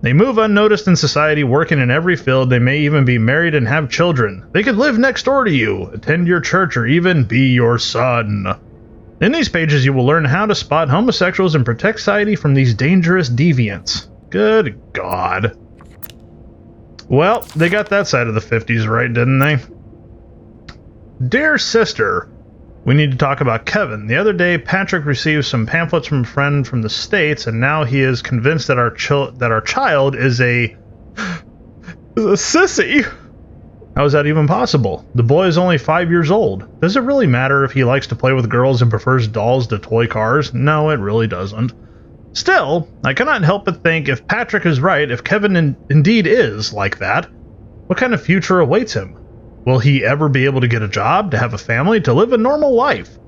They move unnoticed in society, working in every field. They may even be married and have children. They could live next door to you, attend your church, or even be your son. In these pages, you will learn how to spot homosexuals and protect society from these dangerous deviants. Good God. Well, they got that side of the 50s right, didn't they? Dear sister, we need to talk about Kevin. The other day, Patrick received some pamphlets from a friend from the States, and now he is convinced that our child is a sissy. How is that even possible? The boy is only 5 years old. Does it really matter if he likes to play with girls and prefers dolls to toy cars? No, it really doesn't. Still, I cannot help but think if Patrick is right, if Kevin indeed is like that, what kind of future awaits him? Will he ever be able to get a job, to have a family, to live a normal life?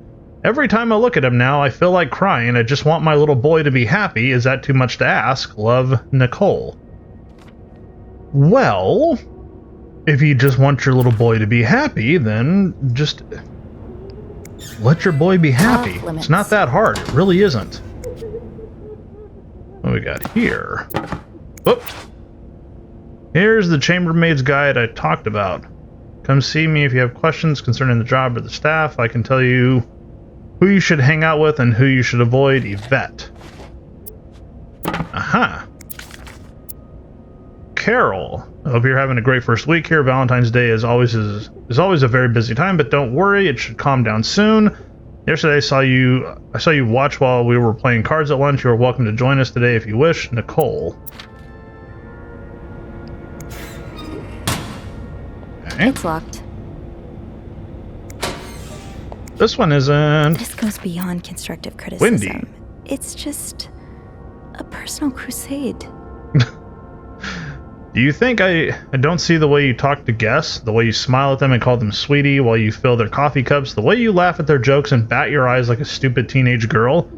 Every time I look at him now, I feel like crying. I just want my little boy to be happy. Is that too much to ask? Love, Nicole. Well, if you just want your little boy to be happy, then just let your boy be happy. It's not that hard. It really isn't. What do we got here? Whoop. Here's the chambermaid's guide I talked about. Come see me if you have questions concerning the job or the staff. I can tell you who you should hang out with and who you should avoid. Yvette. Aha. Carol. I hope you're having a great first week here. Valentine's Day is always a very busy time, but don't worry, it should calm down soon. Yesterday I saw you watch while we were playing cards at lunch. You are welcome to join us today if you wish. Nicole. Okay. It's locked. This one isn't. This goes beyond constructive criticism. Wendy. It's just a personal crusade. Do you think I don't see the way you talk to guests, the way you smile at them and call them sweetie while you fill their coffee cups, the way you laugh at their jokes and bat your eyes like a stupid teenage girl?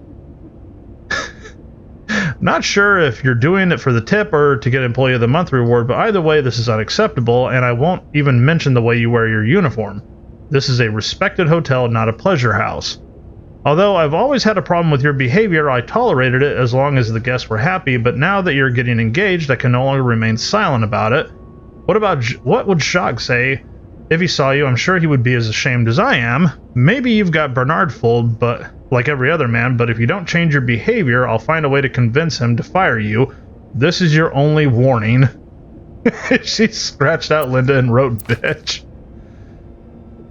Not sure if you're doing it for the tip or to get Employee of the Month reward, but either way, this is unacceptable, and I won't even mention the way you wear your uniform. This is a respected hotel, not a pleasure house. Although I've always had a problem with your behavior, I tolerated it as long as the guests were happy, but now that you're getting engaged, I can no longer remain silent about it. What would Jacques say if he saw you? I'm sure he would be as ashamed as I am. Maybe you've got Bernard fooled, but like every other man, but if you don't change your behavior, I'll find a way to convince him to fire you. This is your only warning. She scratched out Linda and wrote bitch.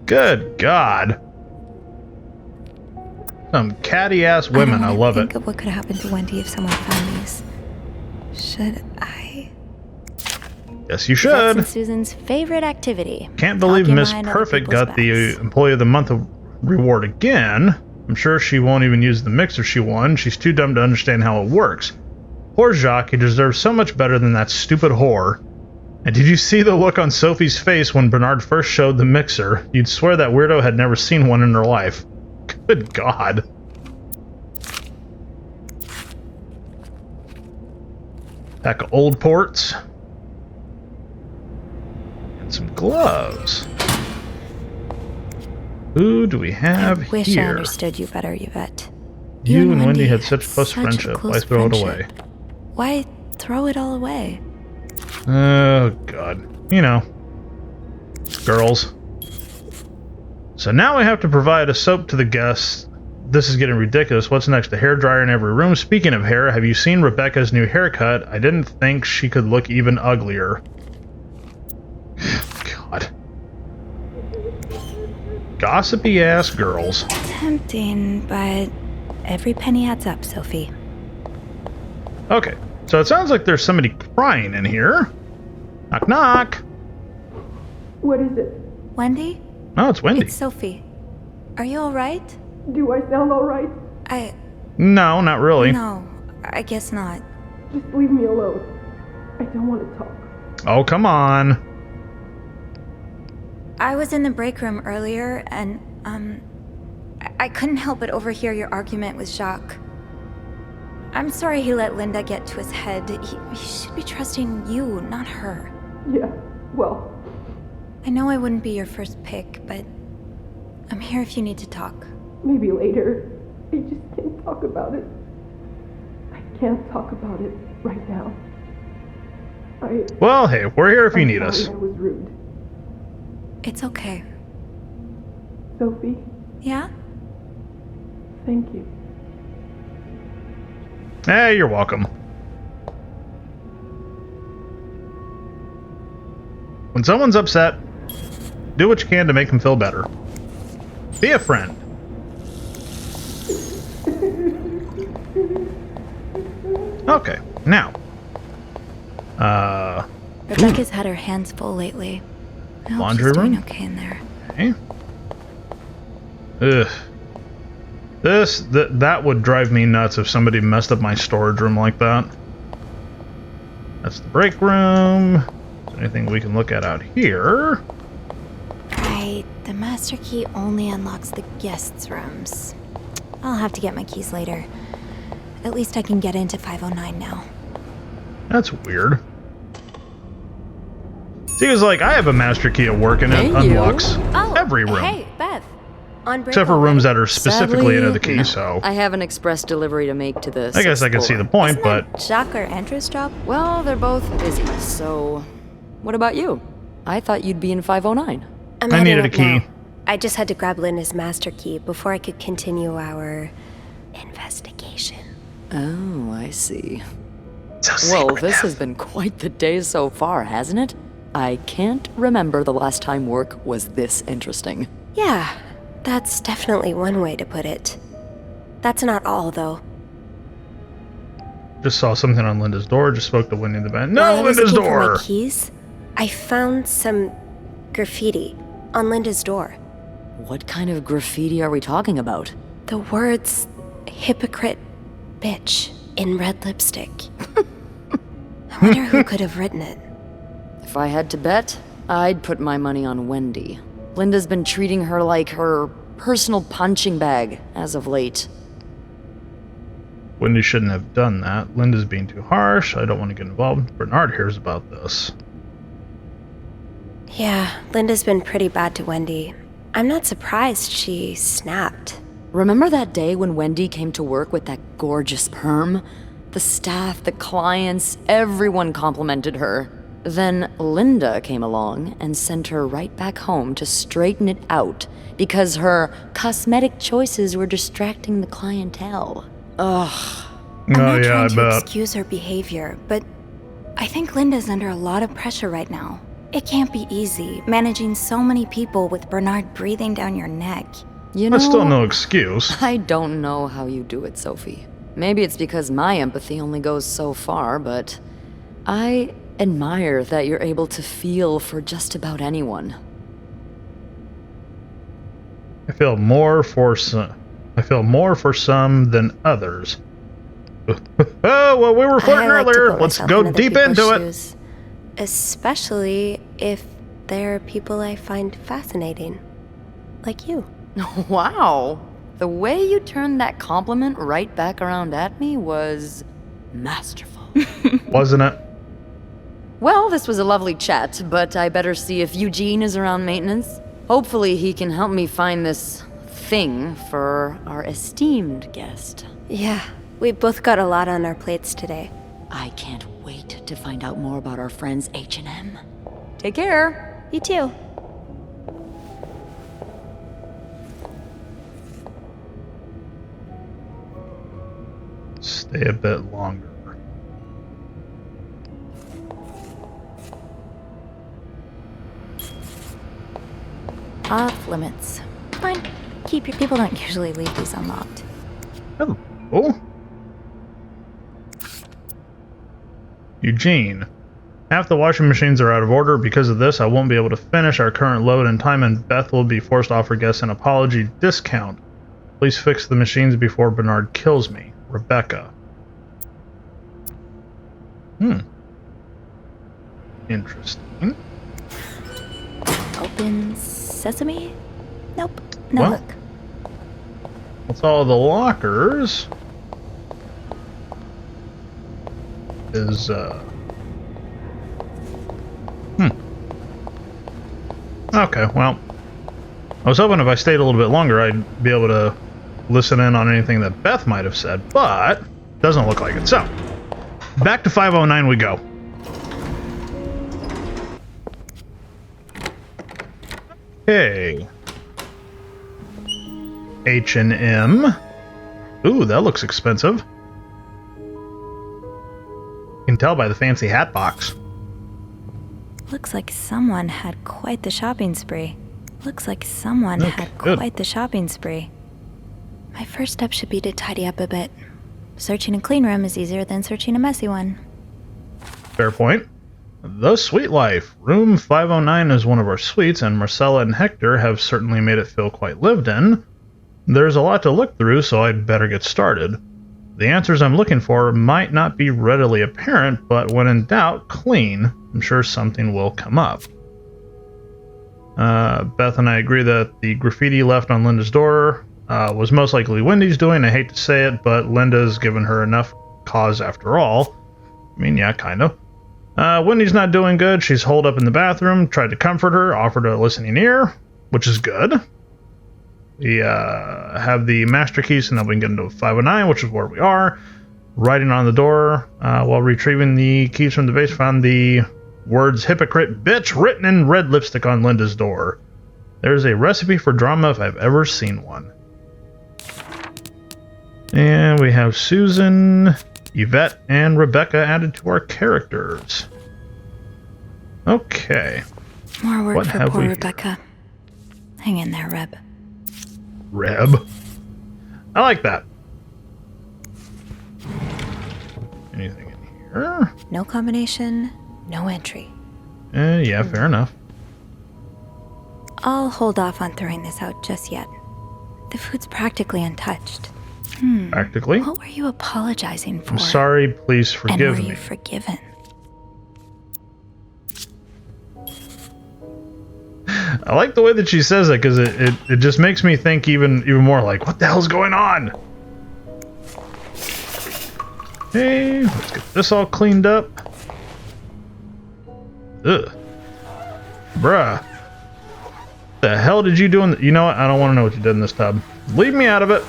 Good God. Some catty-ass women, I love it. Think of what could happen to Wendy if someone found these. Should I? Yes, you That's should. Susan's favorite activity. Can't believe Talking Miss behind other Perfect people's got the Employee of the Month reward again. I'm sure she won't even use the mixer she won. She's too dumb to understand how it works. Poor Jacques, he deserves so much better than that stupid whore. And did you see the look on Sophie's face when Bernard first showed the mixer? You'd swear that weirdo had never seen one in her life. Good God. Pack of old ports. And some gloves. Who do we have I wish here? I understood you better, Yvette. You and Wendy had such close friendship. Why throw it away? Why throw it all away? Oh, God. You know. Girls. So now we have to provide a soap to the guests. This is getting ridiculous. What's next? A hairdryer in every room. Speaking of hair, have you seen Rebecca's new haircut? I didn't think she could look even uglier. God. Gossipy ass girls. Tempting, but every penny adds up, Sophie. Okay, so it sounds like there's somebody crying in here. Knock, knock. What is it? Wendy? Oh, it's Wendy. It's Sophie. Are you alright? Do I sound alright? No, not really. No, I guess not. Just leave me alone. I don't want to talk. Oh, come on. I was in the break room earlier, and, I couldn't help but overhear your argument with Jacques. I'm sorry he let Linda get to his head. He should be trusting you, not her. Yeah, well... I know I wouldn't be your first pick, but I'm here if you need to talk. Maybe later. I just can't talk about it. I can't talk about it right now. Well, hey, we're here if you need us. I was rude. It's okay. Sophie? Yeah? Thank you. Hey, you're welcome. When someone's upset, do what you can to make them feel better. Be a friend. Okay, now. Rebecca's had her hands full lately. I hope Laundry she's doing room? okay in there. Okay. Ugh. That would drive me nuts if somebody messed up my storage room like that. That's the break room. Is there anything we can look at out here? Right, the master key only unlocks the guests' rooms. I'll have to get my keys later. At least I can get into 509 now. That's weird. See, it's like, I have a master key at work and it unlocks every room. Hey, Beth. On break Except for rooms that are specifically Sadly, into the key, no. so... I have an express delivery to make to the I guess I can see the point, but... Jacques or Andrew's job? Well, they're both busy, so... What about you? I thought you'd be in 509. I needed a key. Now. I just had to grab Linda's master key before I could continue our investigation. Oh, I see. So well, this has been quite the day so far, hasn't it? I can't remember the last time work was this interesting. Yeah, that's definitely one way to put it. That's not all, though. Just saw something on Linda's door, just spoke to Wendy in the back. No, While I was Linda's looking for door! my keys, I found some graffiti on Linda's door. What kind of graffiti are we talking about? The words, hypocrite, bitch, in red lipstick. I wonder who could have written it. If I had to bet, I'd put my money on Wendy. Linda's been treating her like her personal punching bag as of late. Wendy shouldn't have done that. Linda's being too harsh. I don't want to get involved. Bernard hears about this. Yeah, Linda's been pretty bad to Wendy. I'm not surprised she snapped. Remember that day when Wendy came to work with that gorgeous perm? The staff, the clients, everyone complimented her. Then Linda came along and sent her right back home to straighten it out because her cosmetic choices were distracting the clientele. Ugh. I'm not yeah, trying I to bet. excuse her behavior, but I think Linda's under a lot of pressure right now. It can't be easy, managing so many people with Bernard breathing down your neck. You know, That's still no excuse. I don't know how you do it, Sophie. Maybe it's because my empathy only goes so far, but I admire that you're able to feel for just about anyone. I feel more for some than others. Oh, well, we were flirting earlier. Let's go deep into it. Especially if there are people I find fascinating. Like you. Wow. The way you turned that compliment right back around at me was masterful. Wasn't it? Well, this was a lovely chat, but I better see if Eugene is around maintenance. Hopefully he can help me find this thing for our esteemed guest. Yeah, we both got a lot on our plates today. I can't wait to find out more about our friends H&M. Take care. You too. Stay a bit longer. Off limits. Fine. Keep your people don't usually leave these unlocked. Oh. Eugene. Half the washing machines are out of order. Because of this, I won't be able to finish our current load in time, and Beth will be forced to offer guests an apology discount. Please fix the machines before Bernard kills me. Rebecca. Interesting. Open sesame? Nope. No Well, hook. That's all the lockers. Is, Okay, well, I was hoping if I stayed a little bit longer, I'd be able to listen in on anything that Beth might have said, but doesn't look like it. So, back to 509 we go. Okay. H&M. Ooh, that looks expensive. You can tell by the fancy hat box. Looks like someone had quite the shopping spree. My first step should be to tidy up a bit. Searching a clean room is easier than searching a messy one. Fair point. The Suite Life. Room 509 is one of our suites, and Marcella and Hector have certainly made it feel quite lived in. There's a lot to look through, so I'd better get started. The answers I'm looking for might not be readily apparent, but when in doubt, clean. I'm sure something will come up. Beth and I agree that the graffiti left on Linda's door was most likely Wendy's doing. I hate to say it, but Linda's given her enough cause after all. I mean, yeah, kind of. Wendy's not doing good. She's holed up in the bathroom, tried to comfort her, offered a listening ear, which is good. We have the master keys, and then we can get into 509, which is where we are. Writing on the door while retrieving the keys from the base, found the words "hypocrite bitch" written in red lipstick on Linda's door. There's a recipe for drama if I've ever seen one. And we have Susan, Yvette, and Rebecca added to our characters. Okay. More work What for have poor we Rebecca. Hang in there, Reb. Reb. I like that. Anything in here? No combination, no entry. Yeah, fair enough. I'll hold off on throwing this out just yet. The food's practically untouched. Practically? What were you apologizing for? I'm sorry, please forgive and were me. you forgiven? I like the way that she says it, because it just makes me think even more like, what the hell's going on? Hey, let's get this all cleaned up. Ugh. Bruh. What the hell did you do in the... You know what? I don't want to know what you did in this tub. Leave me out of it.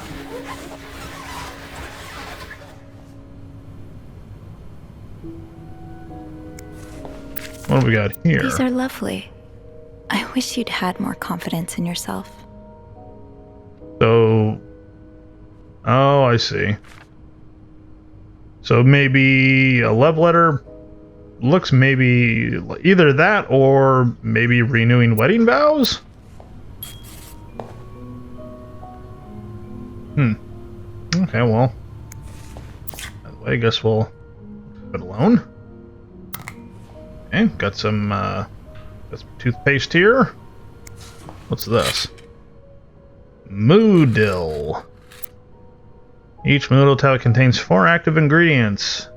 What do we got here? These are lovely. I wish you'd had more confidence in yourself. So... Oh, I see. So maybe a love letter looks maybe either that or maybe renewing wedding vows? Okay, well. way. I guess we'll leave it alone. Okay, got some toothpaste here. What's this? Moodil. Each Moodil tablet contains 4 active ingredients: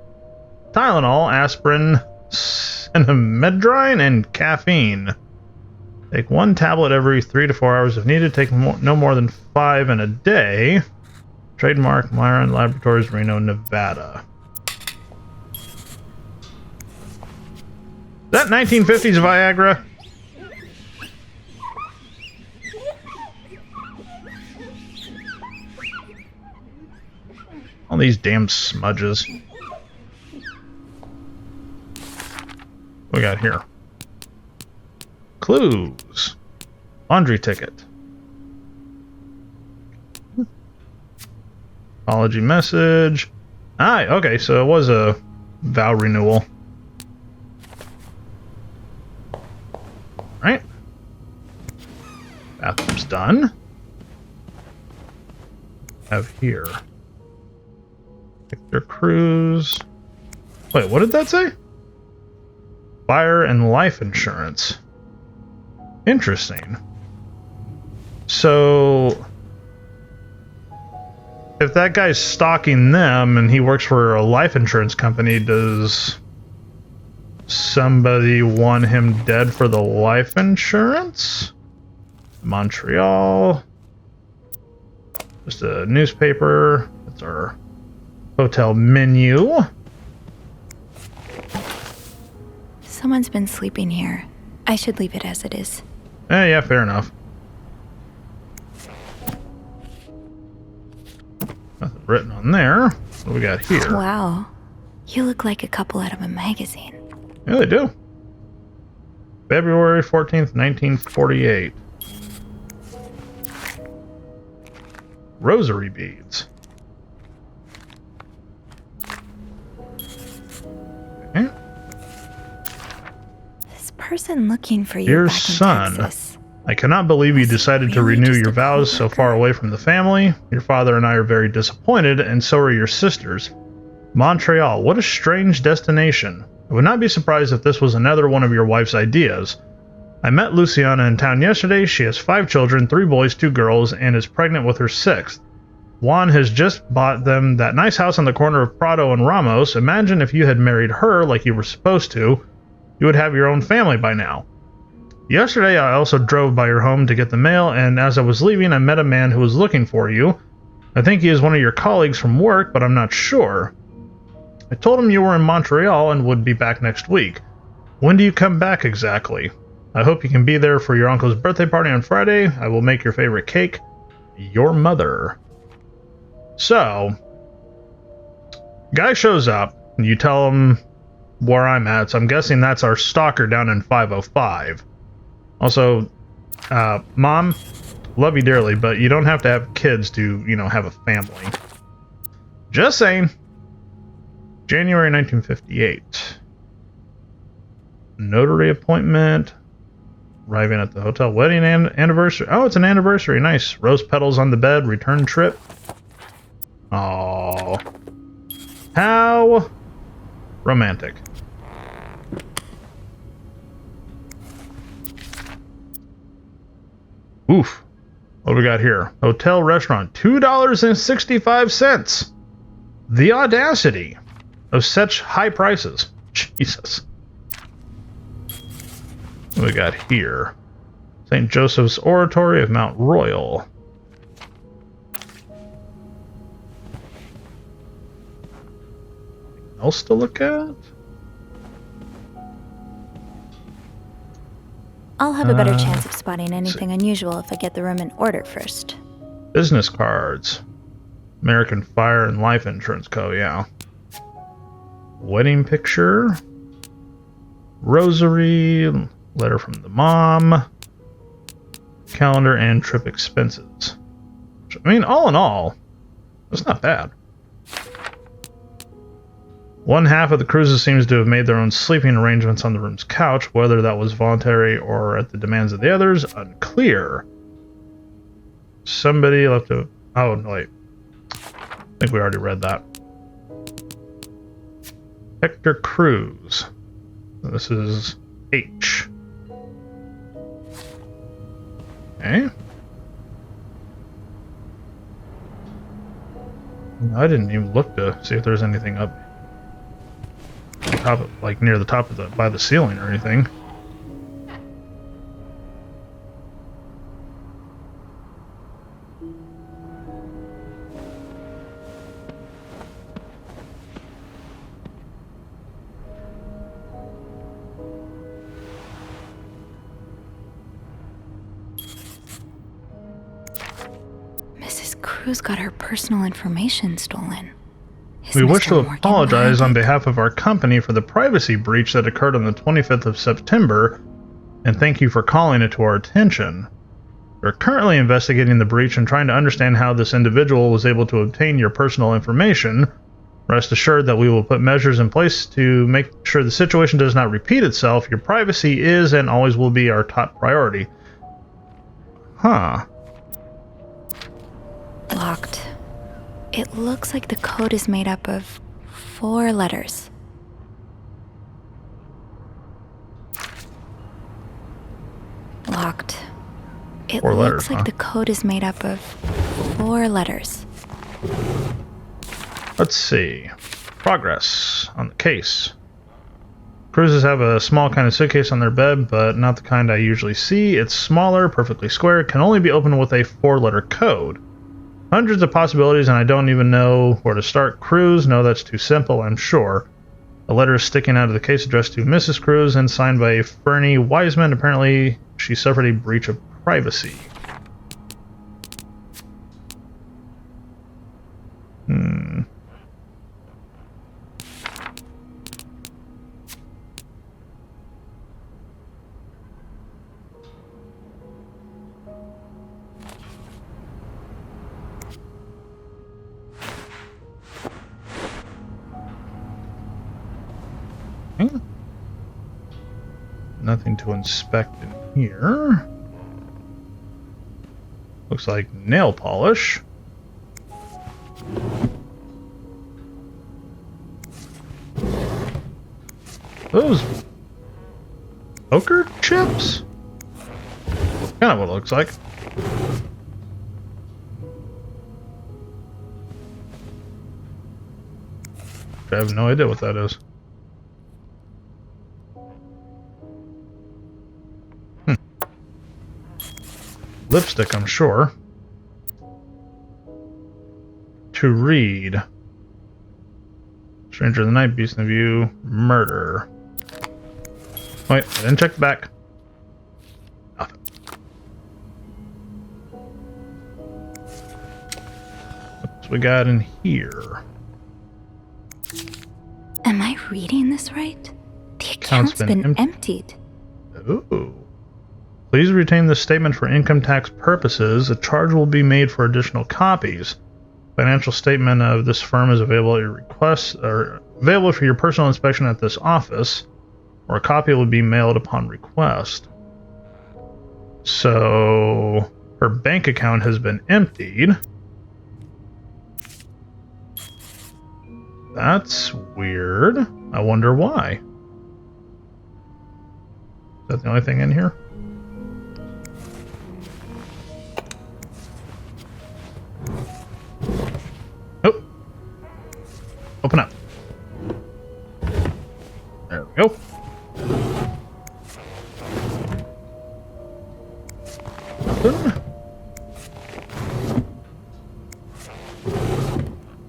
Tylenol, aspirin, cinnamedrine, and caffeine. Take 1 tablet every 3 to 4 hours if needed. Take no more than 5 in a day. Trademark Myron Laboratories, Reno, Nevada. Is that 1950s Viagra? All these damn smudges. What we got here? Clues. Laundry ticket. Apology message. Okay, so it was a vow renewal. Right. Bathroom's done. Have here. Victor Cruz. Wait, what did that say? Fire and life insurance. Interesting. So, if that guy's stalking them and he works for a life insurance company, does somebody want him dead for the life insurance? Montreal. Just a newspaper. That's our hotel menu. Someone's been sleeping here. I should leave it as it is. Yeah, fair enough. Nothing written on there. What do we got here? Wow. You look like a couple out of a magazine. Yeah, they do. February 14th, 1948. Rosary beads. Okay. This person looking for you Dear back in son, Texas. I cannot believe you decided to renew your vows so far away from the family. Your father and I are very disappointed, and so are your sisters. Montreal, what a strange destination. I would not be surprised if this was another one of your wife's ideas. I met Luciana in town yesterday. She has 5 children, 3 boys, 2 girls, and is pregnant with her 6th. Juan has just bought them that nice house on the corner of Prado and Ramos. Imagine if you had married her like you were supposed to. You would have your own family by now. Yesterday, I also drove by your home to get the mail, and as I was leaving, I met a man who was looking for you. I think he is one of your colleagues from work, but I'm not sure. I told him you were in Montreal and would be back next week. When do you come back exactly? I hope you can be there for your uncle's birthday party on Friday. I will make your favorite cake. Your mother. So, guy shows up, and you tell him where I'm at, so I'm guessing that's our stalker down in 505. Also, Mom, love you dearly, but you don't have to have kids to, have a family. Just saying. January 1958. Notary appointment. Arriving at the hotel. Wedding anniversary. Oh, it's an anniversary. Nice. Rose petals on the bed. Return trip. Oh, how romantic. Oof. What do we got here? Hotel restaurant. $2.65. The audacity of such high prices. Jesus. What do we got here? St. Joseph's Oratory of Mount Royal. Else to look at? I'll have a better chance of spotting anything unusual if I get the room in order first. Business cards. American Fire and Life Insurance Co., yeah. Wedding picture. Rosary. Letter from the mom. Calendar and trip expenses. I mean, all in all, that's not bad. One half of the cruises seems to have made their own sleeping arrangements on the room's couch. Whether that was voluntary or at the demands of the others, unclear. Somebody left a... Oh, wait. I think we already read that. Hector Cruz. This is H. Okay. I didn't even look to see if there's anything up top of, like near the top of the by the ceiling or anything. Mrs. Cruz got her personal information stolen. We wish to apologize on behalf of our company for the privacy breach that occurred on the 25th of September, and thank you for calling it to our attention. We're currently investigating the breach and trying to understand how this individual was able to obtain your personal information. Rest assured that we will put measures in place to make sure the situation does not repeat itself. Your privacy is and always will be our top priority. Huh. Locked. It looks like the code is made up of 4 letters. Locked. It 4 letters, looks like huh? the code is made up of 4 letters. Let's see. Progress on the case. Cruises have a small kind of suitcase on their bed, but not the kind I usually see. It's smaller, perfectly square, can only be opened with a 4-letter code. Hundreds of possibilities, and I don't even know where to start. Cruz? No, that's too simple, I'm sure. A letter is sticking out of the case addressed to Mrs. Cruz and signed by Fernie Wiseman. Apparently, she suffered a breach of privacy. Nothing to inspect in here. Looks like nail polish. Those poker chips? Kind of what it looks like. I have no idea what that is. Lipstick, I'm sure. To read. Stranger in the night, beast in the view, murder. Wait, I didn't check the back. Nothing. What's we got in here? Am I reading this right? The account's been emptied. Ooh. Please retain this statement for income tax purposes. A charge will be made for additional copies. Financial statement of this firm is available at your request, or available for your personal inspection at this office, or a copy will be mailed upon request. So her bank account has been emptied. That's weird. I wonder why. Is that the only thing in here? Oh. Open up. There we go. Nothing.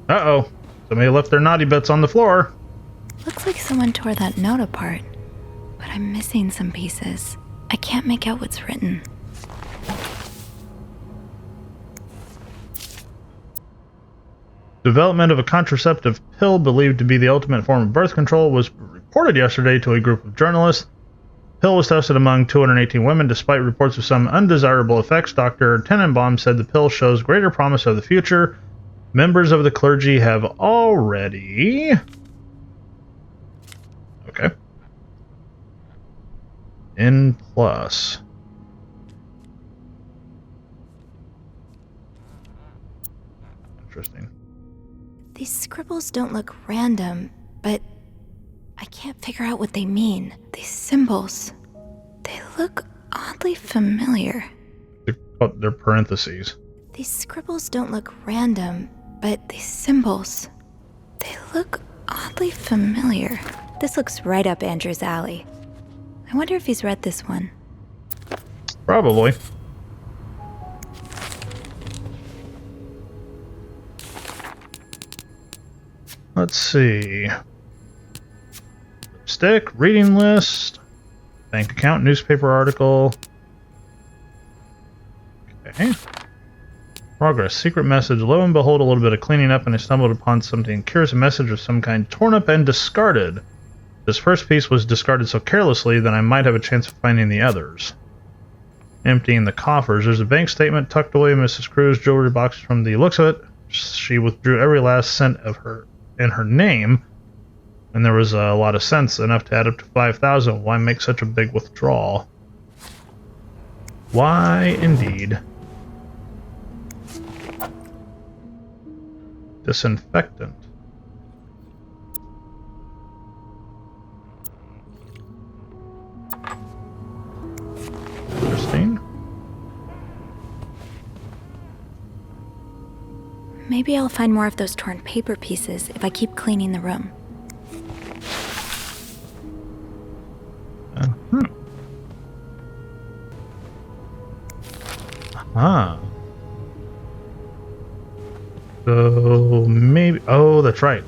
Uh-oh. Somebody left their naughty bits on the floor. Looks like someone tore that note apart, but I'm missing some pieces. I can't make out what's written. Development of a contraceptive pill believed to be the ultimate form of birth control was reported yesterday to a group of journalists. The pill was tested among 218 women. Despite reports of some undesirable effects, Dr. Tenenbaum said the pill shows greater promise of the future. Members of the clergy have already... Okay. N+. Interesting. These scribbles don't look random, but can't figure out what they mean. These symbols, they look oddly familiar. They're parentheses. These scribbles don't look random, but these symbols, they look oddly familiar. This looks right up Andrew's alley. I wonder if he's read this one. Probably. Let's see. Stick, reading list, bank account, newspaper article. Okay. Progress, secret message. Lo and behold, a little bit of cleaning up and I stumbled upon something curious, a message of some kind torn up and discarded. This first piece was discarded so carelessly that I might have a chance of finding the others. Emptying the coffers. There's a bank statement tucked away in Mrs. Crew's jewelry box. From the looks of it, she withdrew every last cent of her in her name, and there was a lot of cents, enough to add up to 5,000. Why make such a big withdrawal? Why indeed? Disinfectant. Interesting. Maybe I'll find more of those torn paper pieces if I keep cleaning the room. So maybe... Oh, that's right.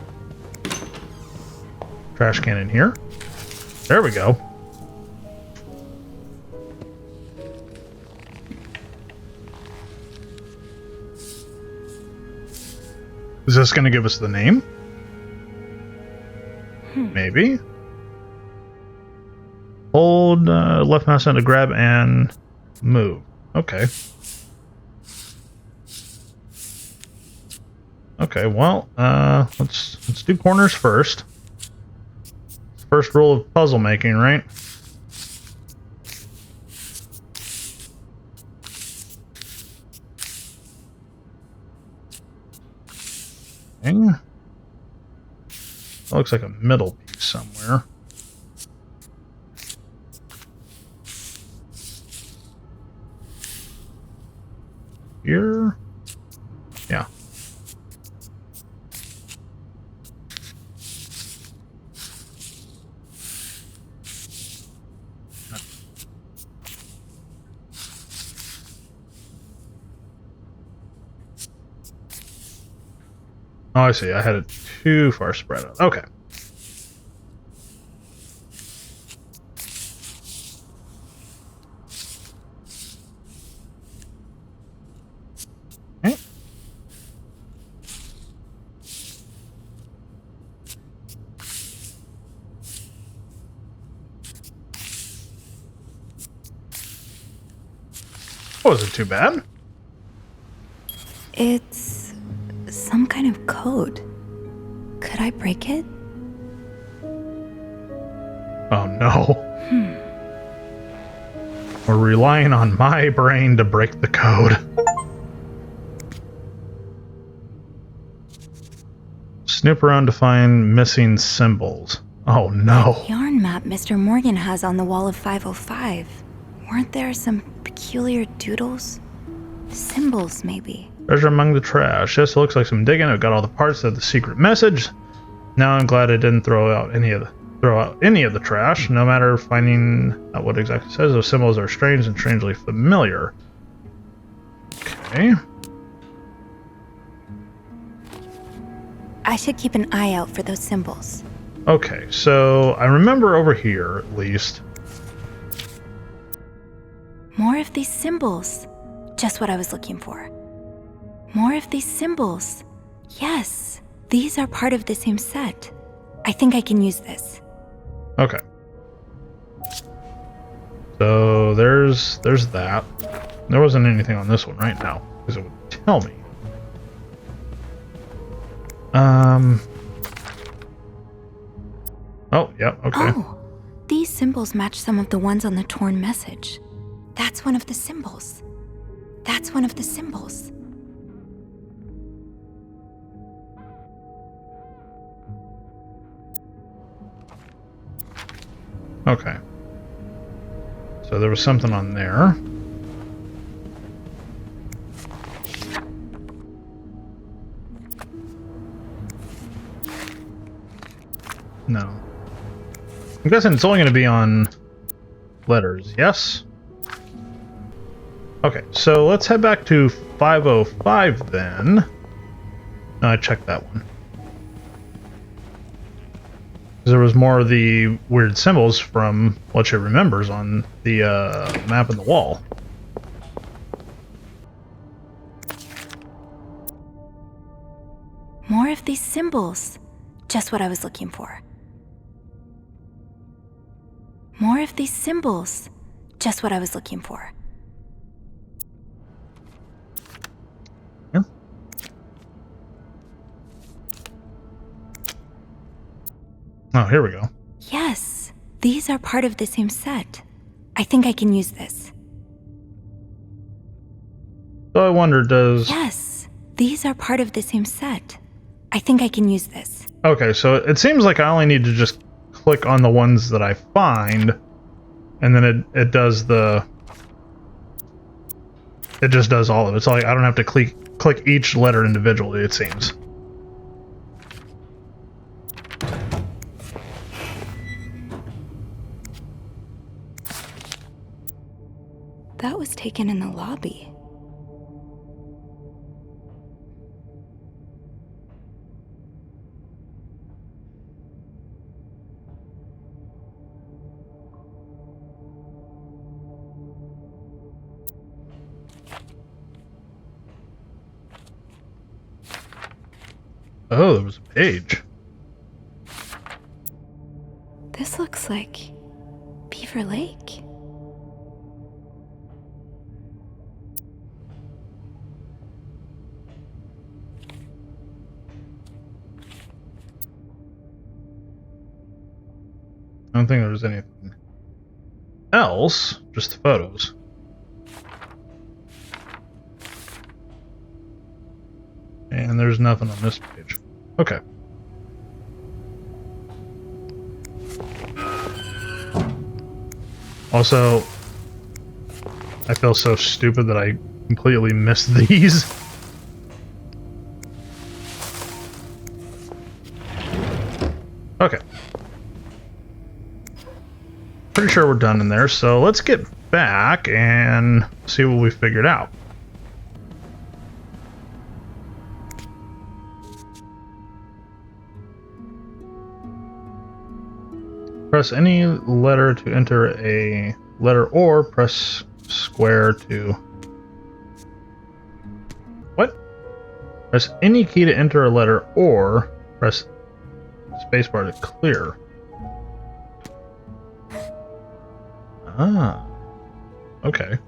Trash can in here. There we go. Is this going to give us the name? Maybe. Hold left mouse down to grab and move. Okay. Okay, well, let's do corners first. First rule of puzzle making, right? Okay. That looks like a middle piece somewhere. Here? Yeah. Oh, I see. I had it too far spread out. Okay. Okay. Wasn't too bad. It's some kind of code. Could I break it? Oh no. We're relying on my brain to break the code. Snoop around to find missing symbols. Oh no. That yarn map Mr. Morgan has on the wall of 505. Weren't there some peculiar doodles? Symbols, maybe. Treasure among the trash. Yes, it looks like some digging. I've got all the parts of the secret message. Now I'm glad I didn't throw out any of the trash. No matter finding out what exactly it says, those symbols are strange and strangely familiar. Okay. I should keep an eye out for those symbols. Okay, so I remember over here, at least. More of these symbols. Just what I was looking for. More of these symbols. Yes, these are part of the same set. I think I can use this. Okay. So there's that. There wasn't anything on this one right now, because it would tell me. Oh, yeah, okay. Oh, these symbols match some of the ones on the torn message. That's one of the symbols. That's one of the symbols. Okay. So there was something on there. No. I'm guessing it's only going to be on letters, yes? Okay, so let's head back to 505 then. No, I checked that one. There was more of the weird symbols from what she remembers on the map on the wall. More of these symbols. Just what I was looking for. More of these symbols. Just what I was looking for. Yeah. Oh, here we go. Yes, these are part of the same set. I think I can use this. So I wonder, does... Yes, these are part of the same set. I think I can use this. Okay, so it seems like I only need to just click on the ones that I find, and then it does the... It just does all of it. It's like I don't have to click each letter individually, it seems. That was taken in the lobby. Oh, there was a page. This looks like Beaver Lake. I don't think there's anything else, just the photos. And there's nothing on this page. Okay. Also, I feel so stupid that I completely missed these. Okay. Pretty sure we're done in there, so let's get back and see what we figured out. Press any letter to enter a letter, or press square to... What? Press any key to enter a letter, or press spacebar to clear. Ah. Okay.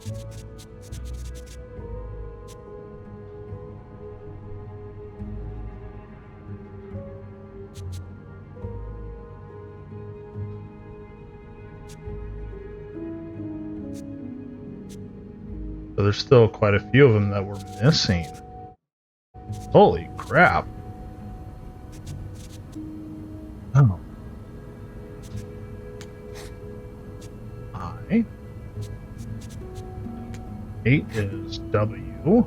So there's still quite a few of them that we're missing. Holy crap. Oh. I. 8 is W.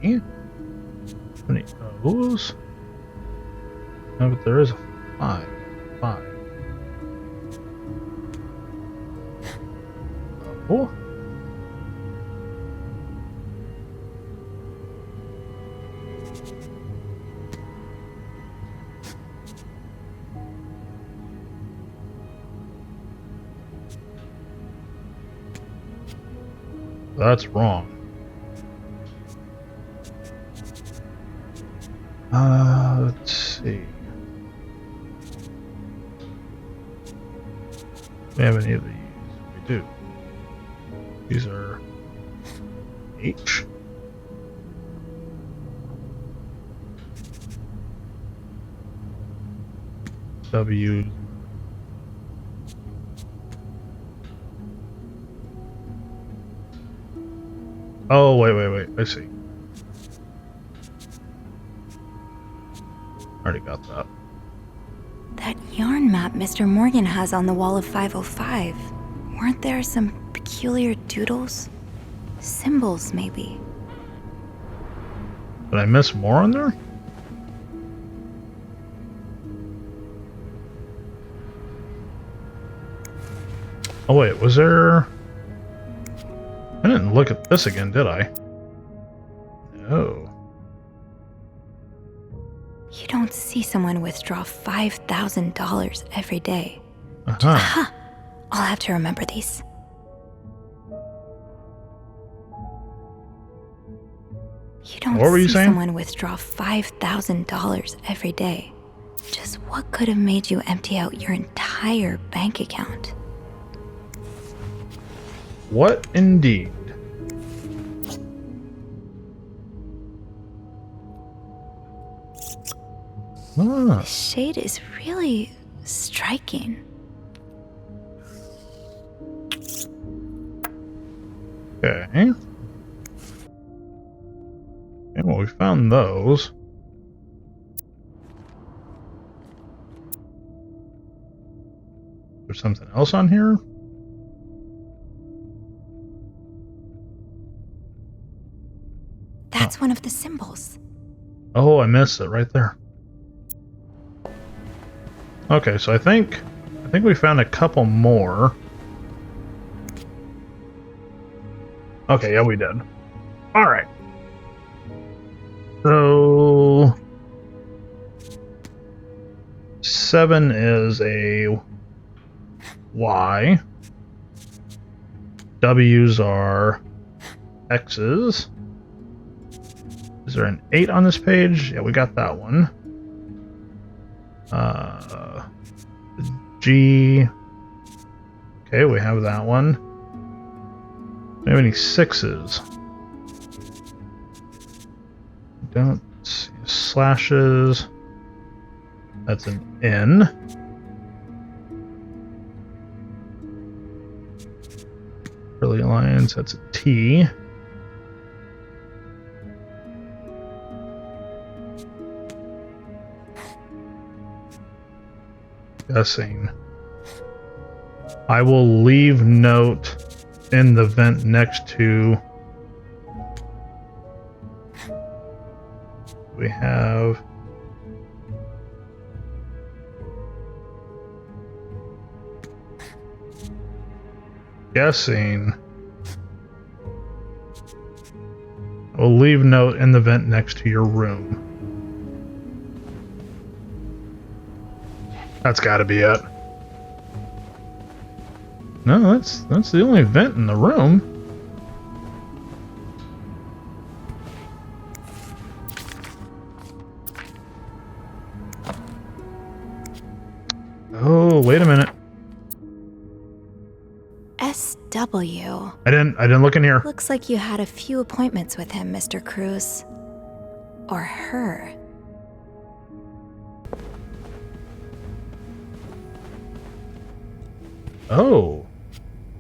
B. How many O's? No, but there is a 5. 5. Oh. That's wrong. Let's see. Do we have any of these? We do. These are H. W. Oh, wait. I see. Already got that. That yarn map Mr. Morgan has on the wall of 505. Weren't there some peculiar doodles? Symbols, maybe. Did I miss more on there? Oh wait, was there... I didn't look at this again, did I? No. You don't see someone withdraw $5,000 every day. Uh-huh. Aha! I'll have to remember these. You don't What were you see saying? someone withdraw $5,000 every day. Just what could have made you empty out your entire bank account? What indeed? The shade is really striking. Okay. Okay, well, we found those. There's something else on here? That's one of the symbols. Oh, I missed it right there. Okay, so I think we found a couple more. Okay, yeah, we did. All right. So 7 is a Y. W's are X's. Is there an 8 on this page? Yeah, we got that one. G. Okay, we have that one. Do we have any 6s? Don't see slashes. That's an N. Curly lines, that's a T. Guessing. I will leave note in the vent next to. We have. Guessing. I will leave note in the vent next to your room. That's got to be it. No, that's the only vent in the room. Oh, wait a minute. SW. I didn't look in here. Looks like you had a few appointments with him, Mr. Cruz. Or her. Oh.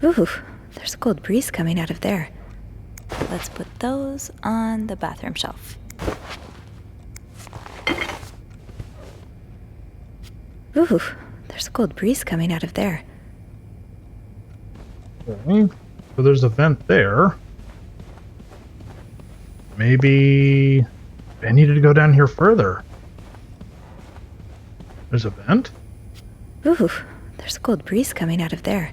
Ooh, there's a cold breeze coming out of there. Let's put those on the bathroom shelf. Ooh, there's a cold breeze coming out of there. Okay. So there's a vent there. Maybe I needed to go down here further. There's a vent? Ooh, there's a cold breeze coming out of there.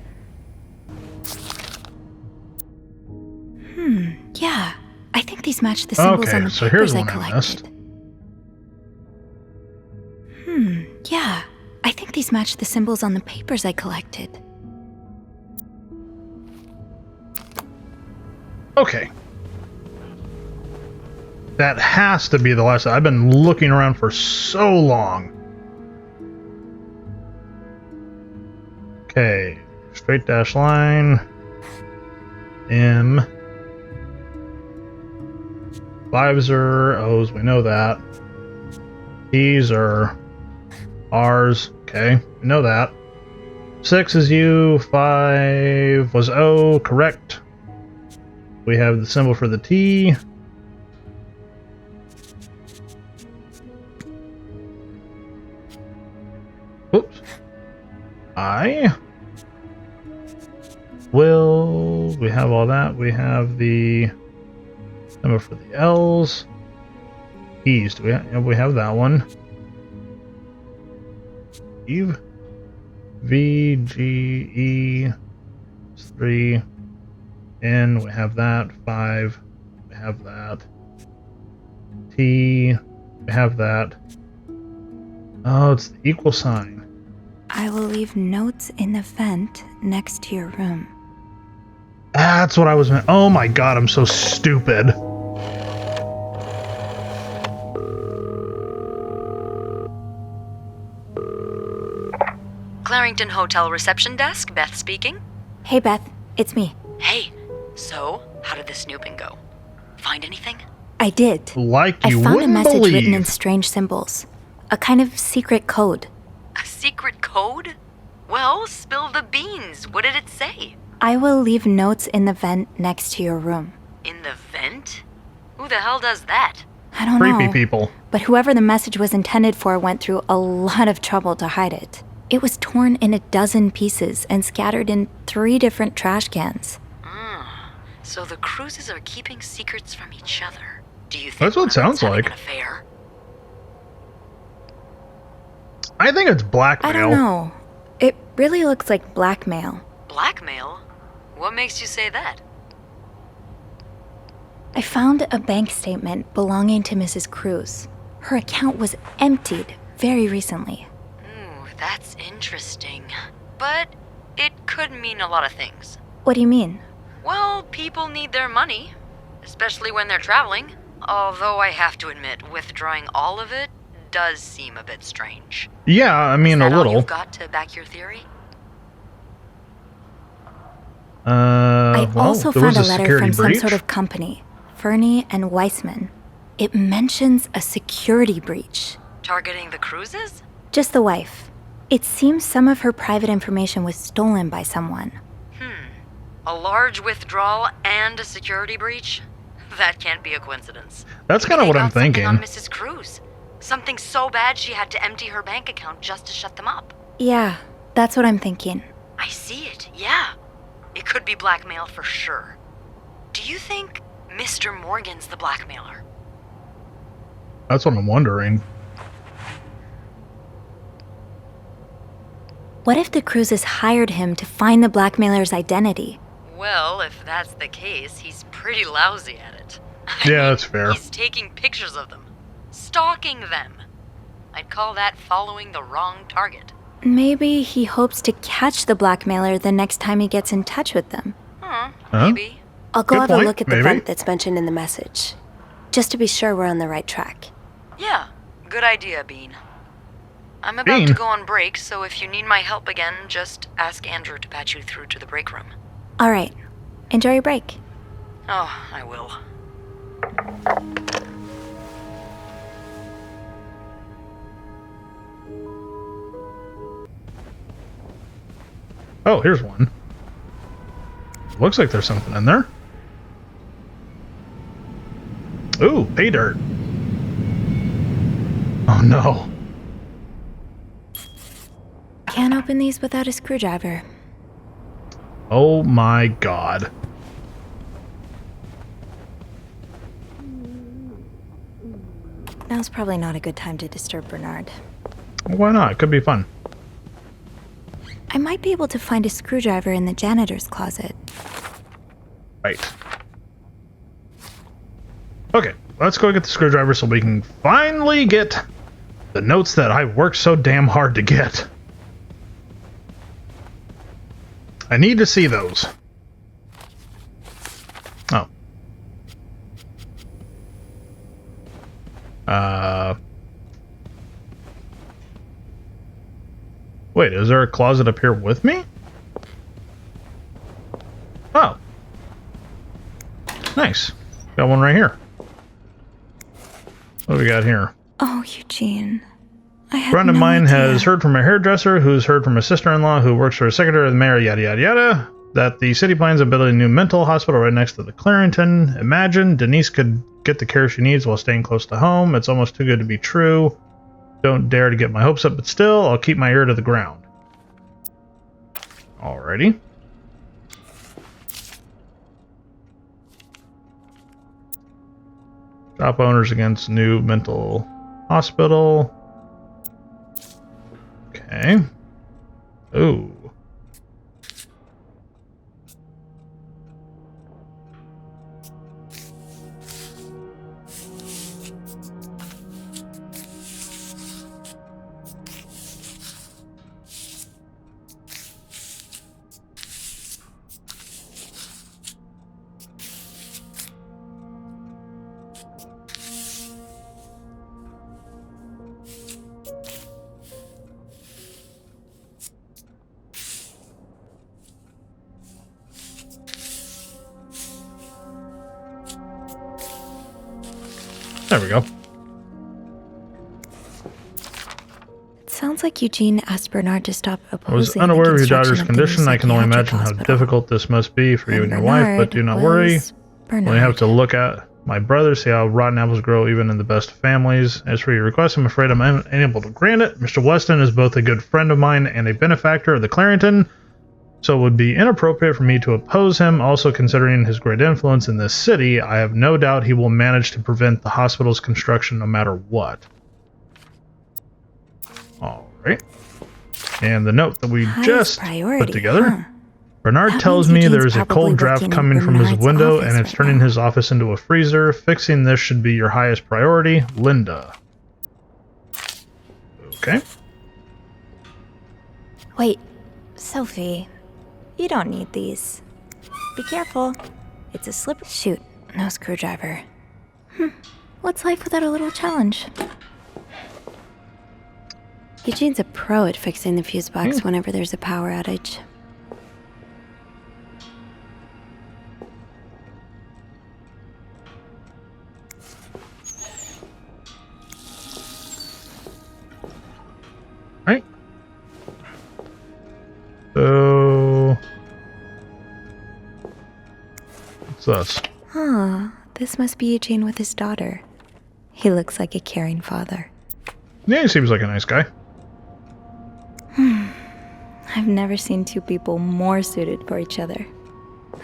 Yeah. I think these match the symbols on the so here's papers I one I collected. missed. Yeah. I think these match the symbols on the papers I collected. Okay. That has to be the last. I've been looking around for so long. Okay. Straight dash line. M. 5s are O's, we know that. T's are R's, okay, we know that. 6 is U, 5 was O, correct. We have the symbol for the T. Oops. I will. We have all that. We have the symbol for the L's. E's. Do we have that one? Eve. V, G, E. 3. N. We have that. 5. We have that. T. We have that. Oh, it's the equal sign. I will leave notes in the vent next to your room. That's what I was meant. Oh my god, I'm so stupid. Clarington Hotel reception desk, Beth speaking. Hey, Beth. It's me. Hey, so how did the snooping go? Find anything? I did. Like you I found a wouldn't message believe. written in strange symbols. A kind of secret code. A secret code? Well, spill the beans. What did it say? I will leave notes in the vent next to your room. In the vent? Who the hell does that? I don't know. Creepy people. But whoever the message was intended for went through a lot of trouble to hide it. It was torn in 12 pieces and scattered in 3 different trash cans. So the Cruises are keeping secrets from each other. Do you think That's what it sounds like. an affair? I think it's blackmail. I don't know. It really looks like blackmail. Blackmail? What makes you say that? I found a bank statement belonging to Mrs. Cruz. Her account was emptied very recently. Ooh, that's interesting. But it could mean a lot of things. What do you mean? Well, people need their money, especially when they're traveling. Although I have to admit, withdrawing all of it does seem a bit strange. Yeah, I mean, a Is that all little. you've got to back your theory? I well, also there found was a letter security from breach. some sort of company, Fernie and Weissman. It mentions a security breach. Targeting the Cruises? Just the wife. It seems some of her private information was stolen by someone. A large withdrawal and a security breach? That can't be a coincidence. That's kind of what I'm thinking. On Mrs. Cruz. Something so bad she had to empty her bank account just to shut them up. Yeah, that's what I'm thinking. I see it, yeah. It could be blackmail for sure. Do you think Mr. Morgan's the blackmailer? That's what I'm wondering. What if the Cruzes hired him to find the blackmailer's identity? Well, if that's the case, he's pretty lousy at it. Yeah, that's fair. He's taking pictures of them. Stalking them. I'd call that following the wrong target. Maybe he hopes to catch the blackmailer the next time he gets in touch with them. Maybe. I'll go Good have a point, look at the maybe. vent that's mentioned in the message, just to be sure we're on the right track. Yeah, good idea, Bean. I'm about Bean? to go on break, so if you need my help again, just ask Andrew to patch you through to the break room. All right. Enjoy your break. Oh, I will. Oh, here's one. Looks like there's something in there. Ooh, pay dirt. Oh no. Can't open these without a screwdriver. Oh my god. Now's probably not a good time to disturb Bernard. Why not? It could be fun. I might be able to find a screwdriver in the janitor's closet. Right. Okay, let's go get the screwdriver so we can finally get the notes that I worked so damn hard to get. I need to see those. Oh. Wait, is there a closet up here with me? Oh. Nice. Got one right here. What do we got here? Oh, Eugene. I A had friend of no mine idea. has heard from a hairdresser, who's heard from a sister-in-law, who works for a secretary of the mayor, yada, yada, yada. that the city plans on building a new mental hospital right next to the Clarington. Imagine Denise could get the care she needs while staying close to home. It's almost too good to be true. Don't dare to get my hopes up, but still, I'll keep my ear to the ground. Alrighty. Shop owners against new mental hospital. Okay. Ooh. There we go. It sounds like Eugene asked Bernard to stop opposing. I was unaware of your daughter's condition. I can only imagine how difficult this must be for you and your wife, but do not worry. Only have to look at my brother, see how rotten apples grow even in the best families. As for your request, I'm afraid I'm unable to grant it. Mr. Weston is both a good friend of mine and a benefactor of the Clarington, so it would be inappropriate for me to oppose him. Also, considering his great influence in this city, I have no doubt he will manage to prevent the hospital's construction no matter what. Alright. And the note that we just put together. Huh? Bernard tells me there is a cold draft coming from his window and it's turning his office into a freezer. Fixing this should be your highest priority. Linda. Okay. Wait, Sophie, you don't need these. Be careful. It's a slip. Shoot, no screwdriver. What's life without a little challenge? Eugene's a pro at fixing the fuse box whenever there's a power outage. Right. So what's this? Huh, this must be Eugene with his daughter. He looks like a caring father. Yeah, he seems like a nice guy. I've never seen two people more suited for each other.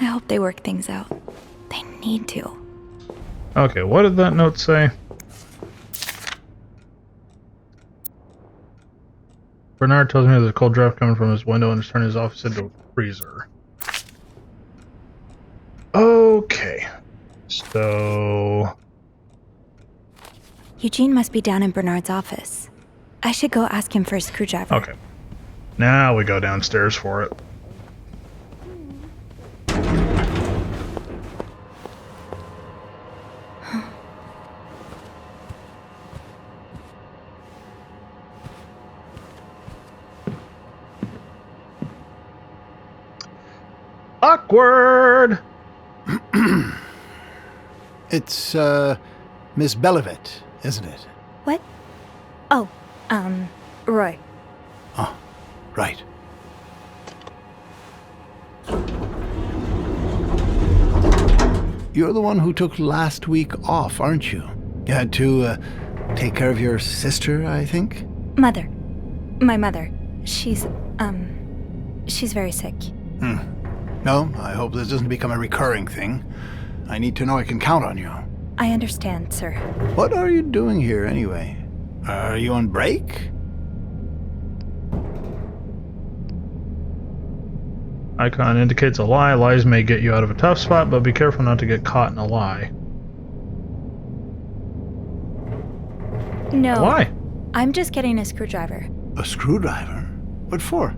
I hope they work things out. They need to. Okay, what did that note say? Bernard tells me there's a cold draft coming from his window and is turning his office into a freezer. Okay. So Eugene must be down in Bernard's office. I should go ask him for a screwdriver. okay. Now we go downstairs for it. Awkward! It's, Miss Belivet, isn't it? What? Oh, Roy. Oh, right. You're the one who took last week off, aren't you? You had to, take care of your sister, I think? Mother. My mother. She's very sick. No, I hope this doesn't become a recurring thing. I need to know I can count on you. I understand, sir. What are you doing here, anyway? Are you on break? Icon indicates a lie. Lies may get you out of a tough spot, but be careful not to get caught in a lie. No. Why? I'm just getting a screwdriver. A screwdriver? What for?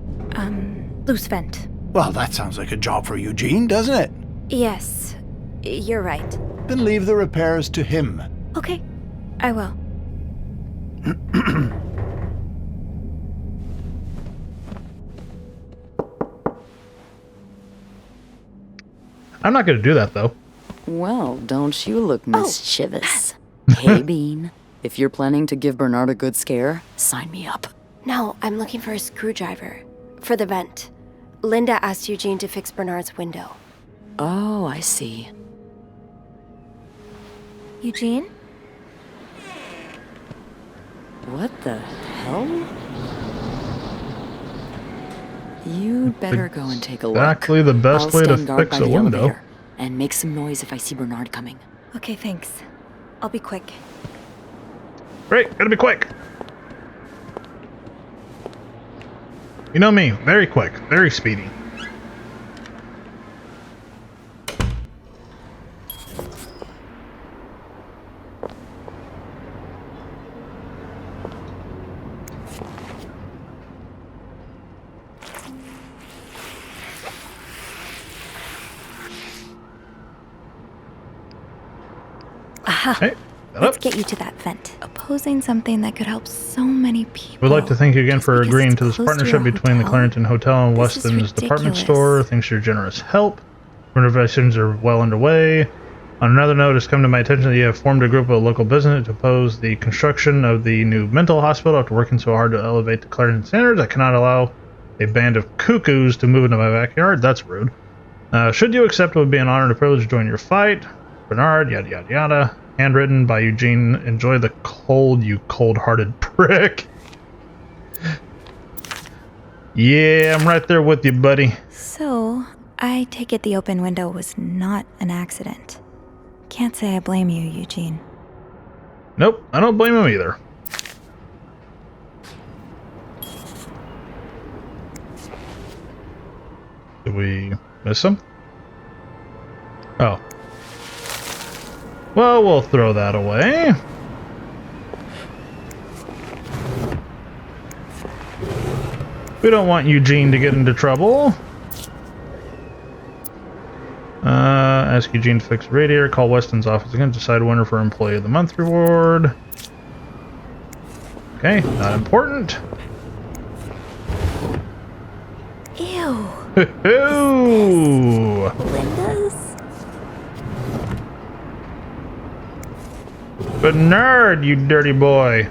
Loose vent. Well, that sounds like a job for Eugene, doesn't it? Yes, you're right. Then leave the repairs to him. Okay, I will. I'm not going to do that, though. Well, don't you look mischievous. Hey, Bean. If you're planning to give Bernard a good scare, sign me up. No, I'm looking for a screwdriver. For the vent. Linda asked Eugene to fix Bernard's window. Oh, I see. Eugene? What the hell? You'd better go and take a look. Exactly the best I'll way to stand guard fix by a the window. elevator and make some noise if I see Bernard coming. Okay, thanks. I'll be quick. Great, gotta be quick. You know me, very quick, very speedy. Aha! Hey, Let's get you to that vent. Opposing something that could help so many people. We'd like to thank you again for because agreeing it's to this close to partnership your between the hotel? Clarendon Hotel and This is Weston's department ridiculous. store. Thanks for your generous help. Renovations are well underway. On another note, it's come to my attention that you have formed a group of local business to oppose the construction of the new mental hospital. After working so hard to elevate the Clarendon standards, I cannot allow a band of cuckoos to move into my backyard. That's rude. Should you accept, it would be an honor and a privilege to join your fight. Bernard, yada yada yada. Handwritten by Eugene. Enjoy the cold, you cold-hearted prick. Yeah, I'm right there with you, buddy. So, I take it the open window was not an accident. Can't say I blame you, Eugene. Nope, I don't blame him either. Did we miss some? Oh. Well, we'll throw that away. We don't want Eugene to get into trouble. Ask Eugene to fix radiator. Call Weston's office again. Decide winner for Employee of the Month reward. Okay, not important. Ew. Ooh. Linda's? Bernard, you dirty boy.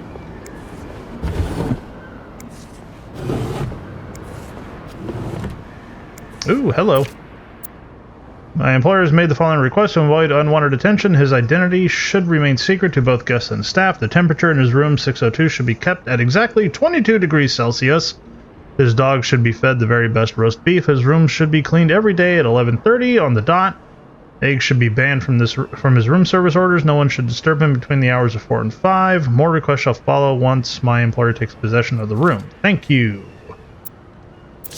Ooh, hello. My employer has made the following request to avoid unwanted attention. His identity should remain secret to both guests and staff. The temperature in his room 602 should be kept at exactly 22 degrees Celsius. His dog should be fed the very best roast beef. His room should be cleaned every day at 11:30 on the dot. Eggs should be banned from his room service orders. No one should disturb him between the hours of 4 and 5. More requests shall follow once my employer takes possession of the room. Thank you.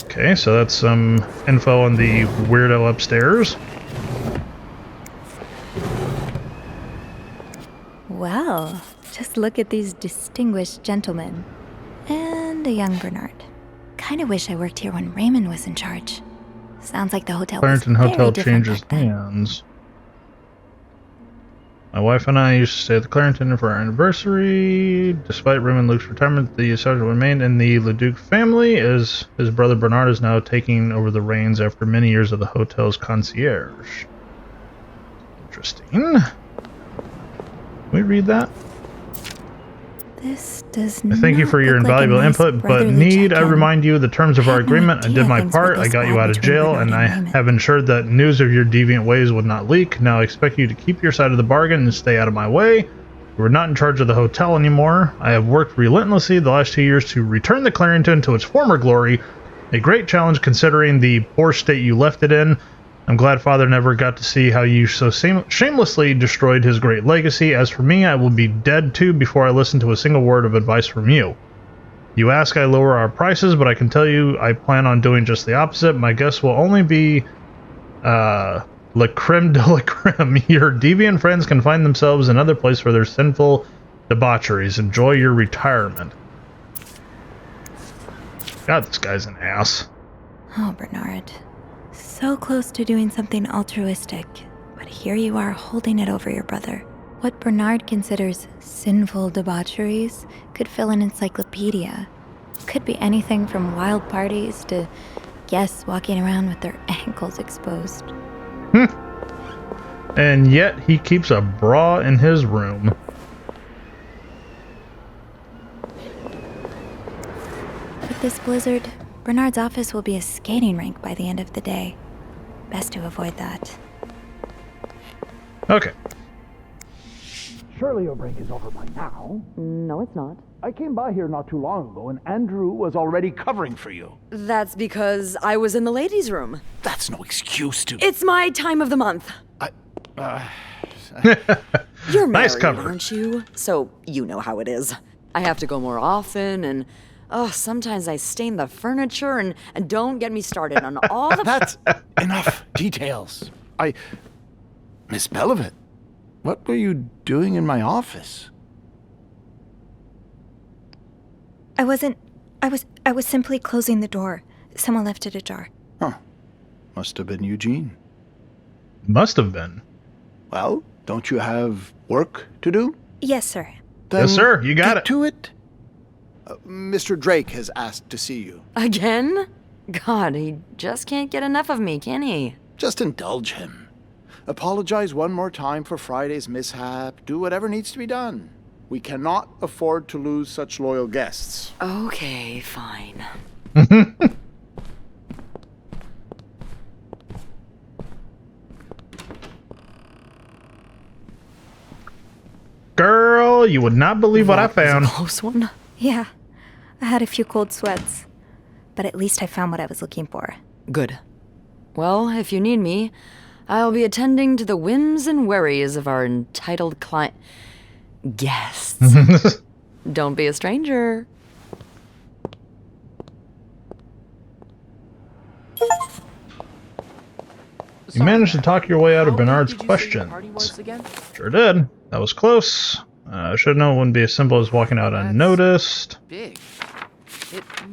Okay, so that's some info on the weirdo upstairs. Well, just look at these distinguished gentlemen. And a young Bernard. Kinda wish I worked here when Raymond was in charge. Sounds like the hotel was Clarendon very Hotel different changes back then. hands. My wife and I used to stay at the Clarendon for our anniversary. Despite Raymond Luke's retirement, the subject remained in the Leduc family, as his brother Bernard is now taking over the reins after many years of the hotel's concierge. Interesting. Can we read that? This does I thank you for your invaluable input, but need I remind you of the terms of our agreement? I did my part, I got you out of jail, and I have ensured that news of your deviant ways would not leak. Now I expect you to keep your side of the bargain and stay out of my way. You are not in charge of the hotel anymore. I have worked relentlessly the last 2 years to return the Clarendon to its former glory. A great challenge considering the poor state you left it in. I'm glad Father never got to see how you so shamelessly destroyed his great legacy. As for me, I will be dead too before I listen to a single word of advice from you. You ask I lower our prices, but I can tell you I plan on doing just the opposite. My guests will only be la creme de la creme. Your deviant friends can find themselves another place for their sinful debaucheries. Enjoy your retirement. God, this guy's an ass. Oh, Bernard. So close to doing something altruistic, but here you are holding it over your brother. What Bernard considers sinful debaucheries could fill an encyclopedia. Could be anything from wild parties to guests walking around with their ankles exposed. And yet he keeps a bra in his room. With this blizzard, Bernard's office will be a skating rink by the end of the day. Best to avoid that. Okay. Surely your break is over by now. No, it's not. I came by here not too long ago, and Andrew was already covering for you. That's because I was in the ladies' room. That's no excuse to... It's my time of the month. You're married, Nice cover. aren't you? So you know how it is. I have to go more often, and sometimes I stain the furniture, and don't get me started on all the... That's enough details. Miss Belivet, what were you doing in my office? I was simply closing the door. Someone left it ajar. Huh. Must have been Eugene. Must have been. Well, don't you have work to do? Yes, sir. Then Yes, sir. You got get it. to it. Mr. Drake has asked to see you. Again? God, he just can't get enough of me, can he? Just indulge him. Apologize one more time for Friday's mishap. Do whatever needs to be done. We cannot afford to lose such loyal guests. Okay, fine. Girl, you would not believe what I found. Close one. Yeah, I had a few cold sweats. But at least I found what I was looking for. Good. Well, if you need me, I'll be attending to the whims and worries of our entitled client... guests. Don't be a stranger. You managed to talk your way out of Bernard's questions. Sure did. That was close. I should know it wouldn't be as simple as walking out unnoticed.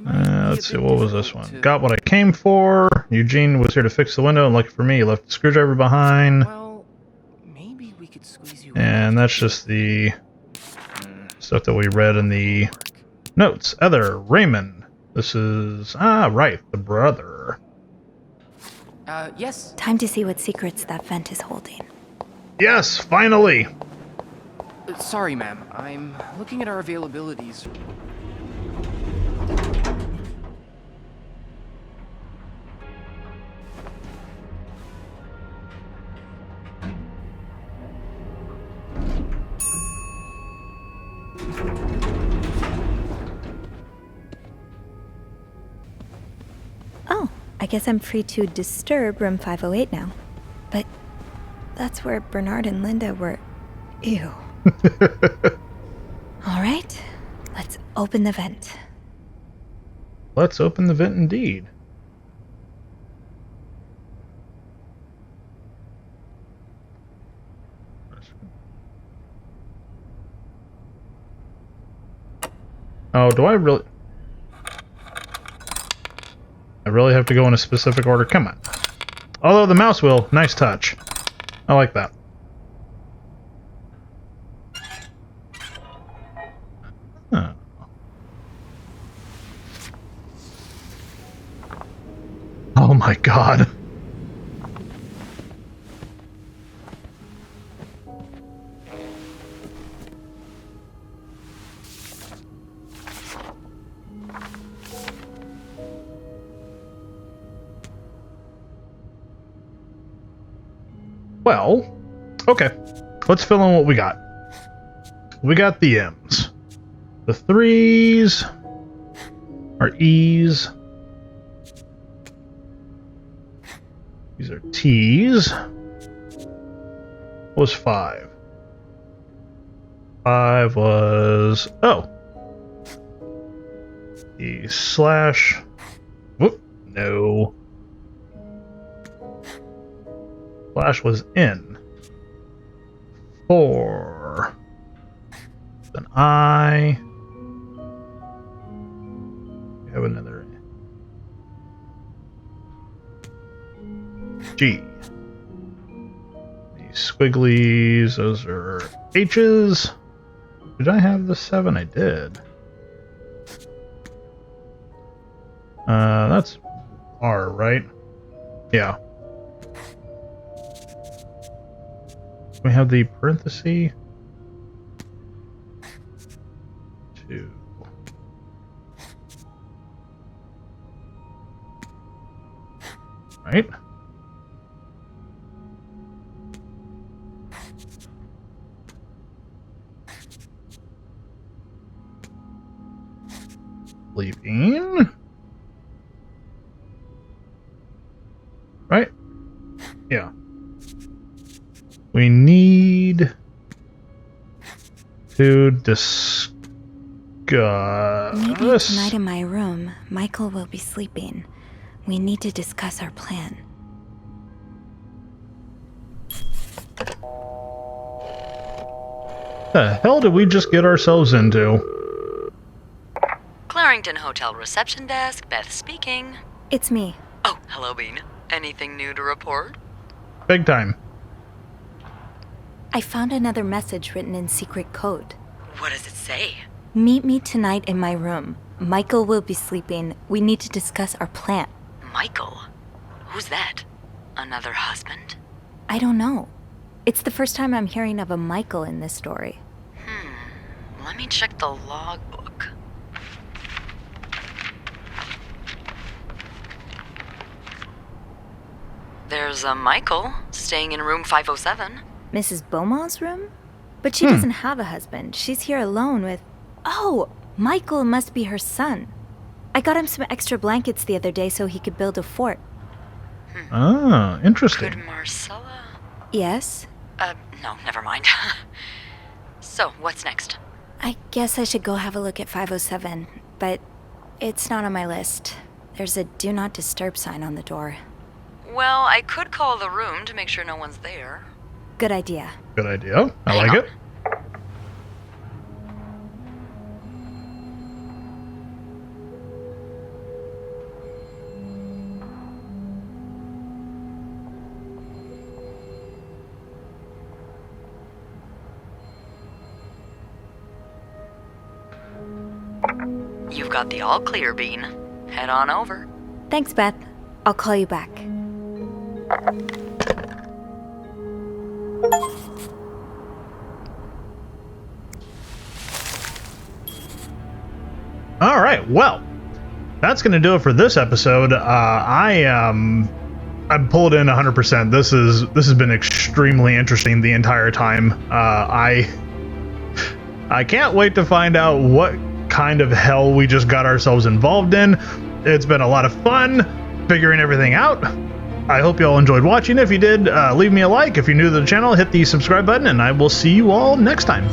Let's see, what was this one? Got what I came for. Eugene was here to fix the window, and lucky for me, he left the screwdriver behind. Well, maybe we could squeeze you. And that's just the stuff that we read in the notes. Other, Raymond. This is, right, the brother. Yes? Time to see what secrets that vent is holding. Yes, finally! Sorry, ma'am. I'm looking at our availabilities. Oh, I guess I'm free to disturb room 508 now. But that's where Bernard and Linda were. Ew. All right, let's open the vent. Let's open the vent indeed. Oh, do I really... I really have to go in a specific order? Come on. Although the mouse wheel, nice touch. I like that. Huh. Oh my god. Well, okay. Let's fill in what we got. We got the M's. The 3s are E's. These are T's. What was 5? 5 was... Oh. The slash... Whoop. No. Slash was N. 4. An I. We have another G. These squigglies, those are H's. Did I have the 7? I did. That's R, right? Yeah. We have the parenthesis. 2. Right? Leaving. Right? Yeah. We need to discuss. Maybe tonight in my room, Michael will be sleeping. We need to discuss our plan. The hell did we just get ourselves into? Clarington Hotel reception desk, Beth speaking. It's me. Oh, hello, Bean. Anything new to report? Big time. I found another message written in secret code. What does it say? Meet me tonight in my room. Michael will be sleeping. We need to discuss our plan. Michael? Who's that? Another husband? I don't know. It's the first time I'm hearing of a Michael in this story. Let me check the logbook. There's a Michael staying in room 507. Mrs. Beaumont's room? But she doesn't have a husband. She's here alone with... Oh! Michael must be her son. I got him some extra blankets the other day so he could build a fort. Ah, interesting. Could Marcella? Yes? No, never mind. So, what's next? I guess I should go have a look at 507, but it's not on my list. There's a do not disturb sign on the door. Well, I could call the room to make sure no one's there. Good idea. Good idea. I like it. You've got the all clear, Bean. Head on over. Thanks, Beth. I'll call you back. All right, well, that's going to do it for this episode. I'm pulled in 100%. This has been extremely interesting the entire time. I can't wait to find out what kind of hell we just got ourselves involved in. It's been a lot of fun figuring everything out. I hope you all enjoyed watching. If you did, leave me a like. If you're new to the channel, hit the subscribe button, and I will see you all next time.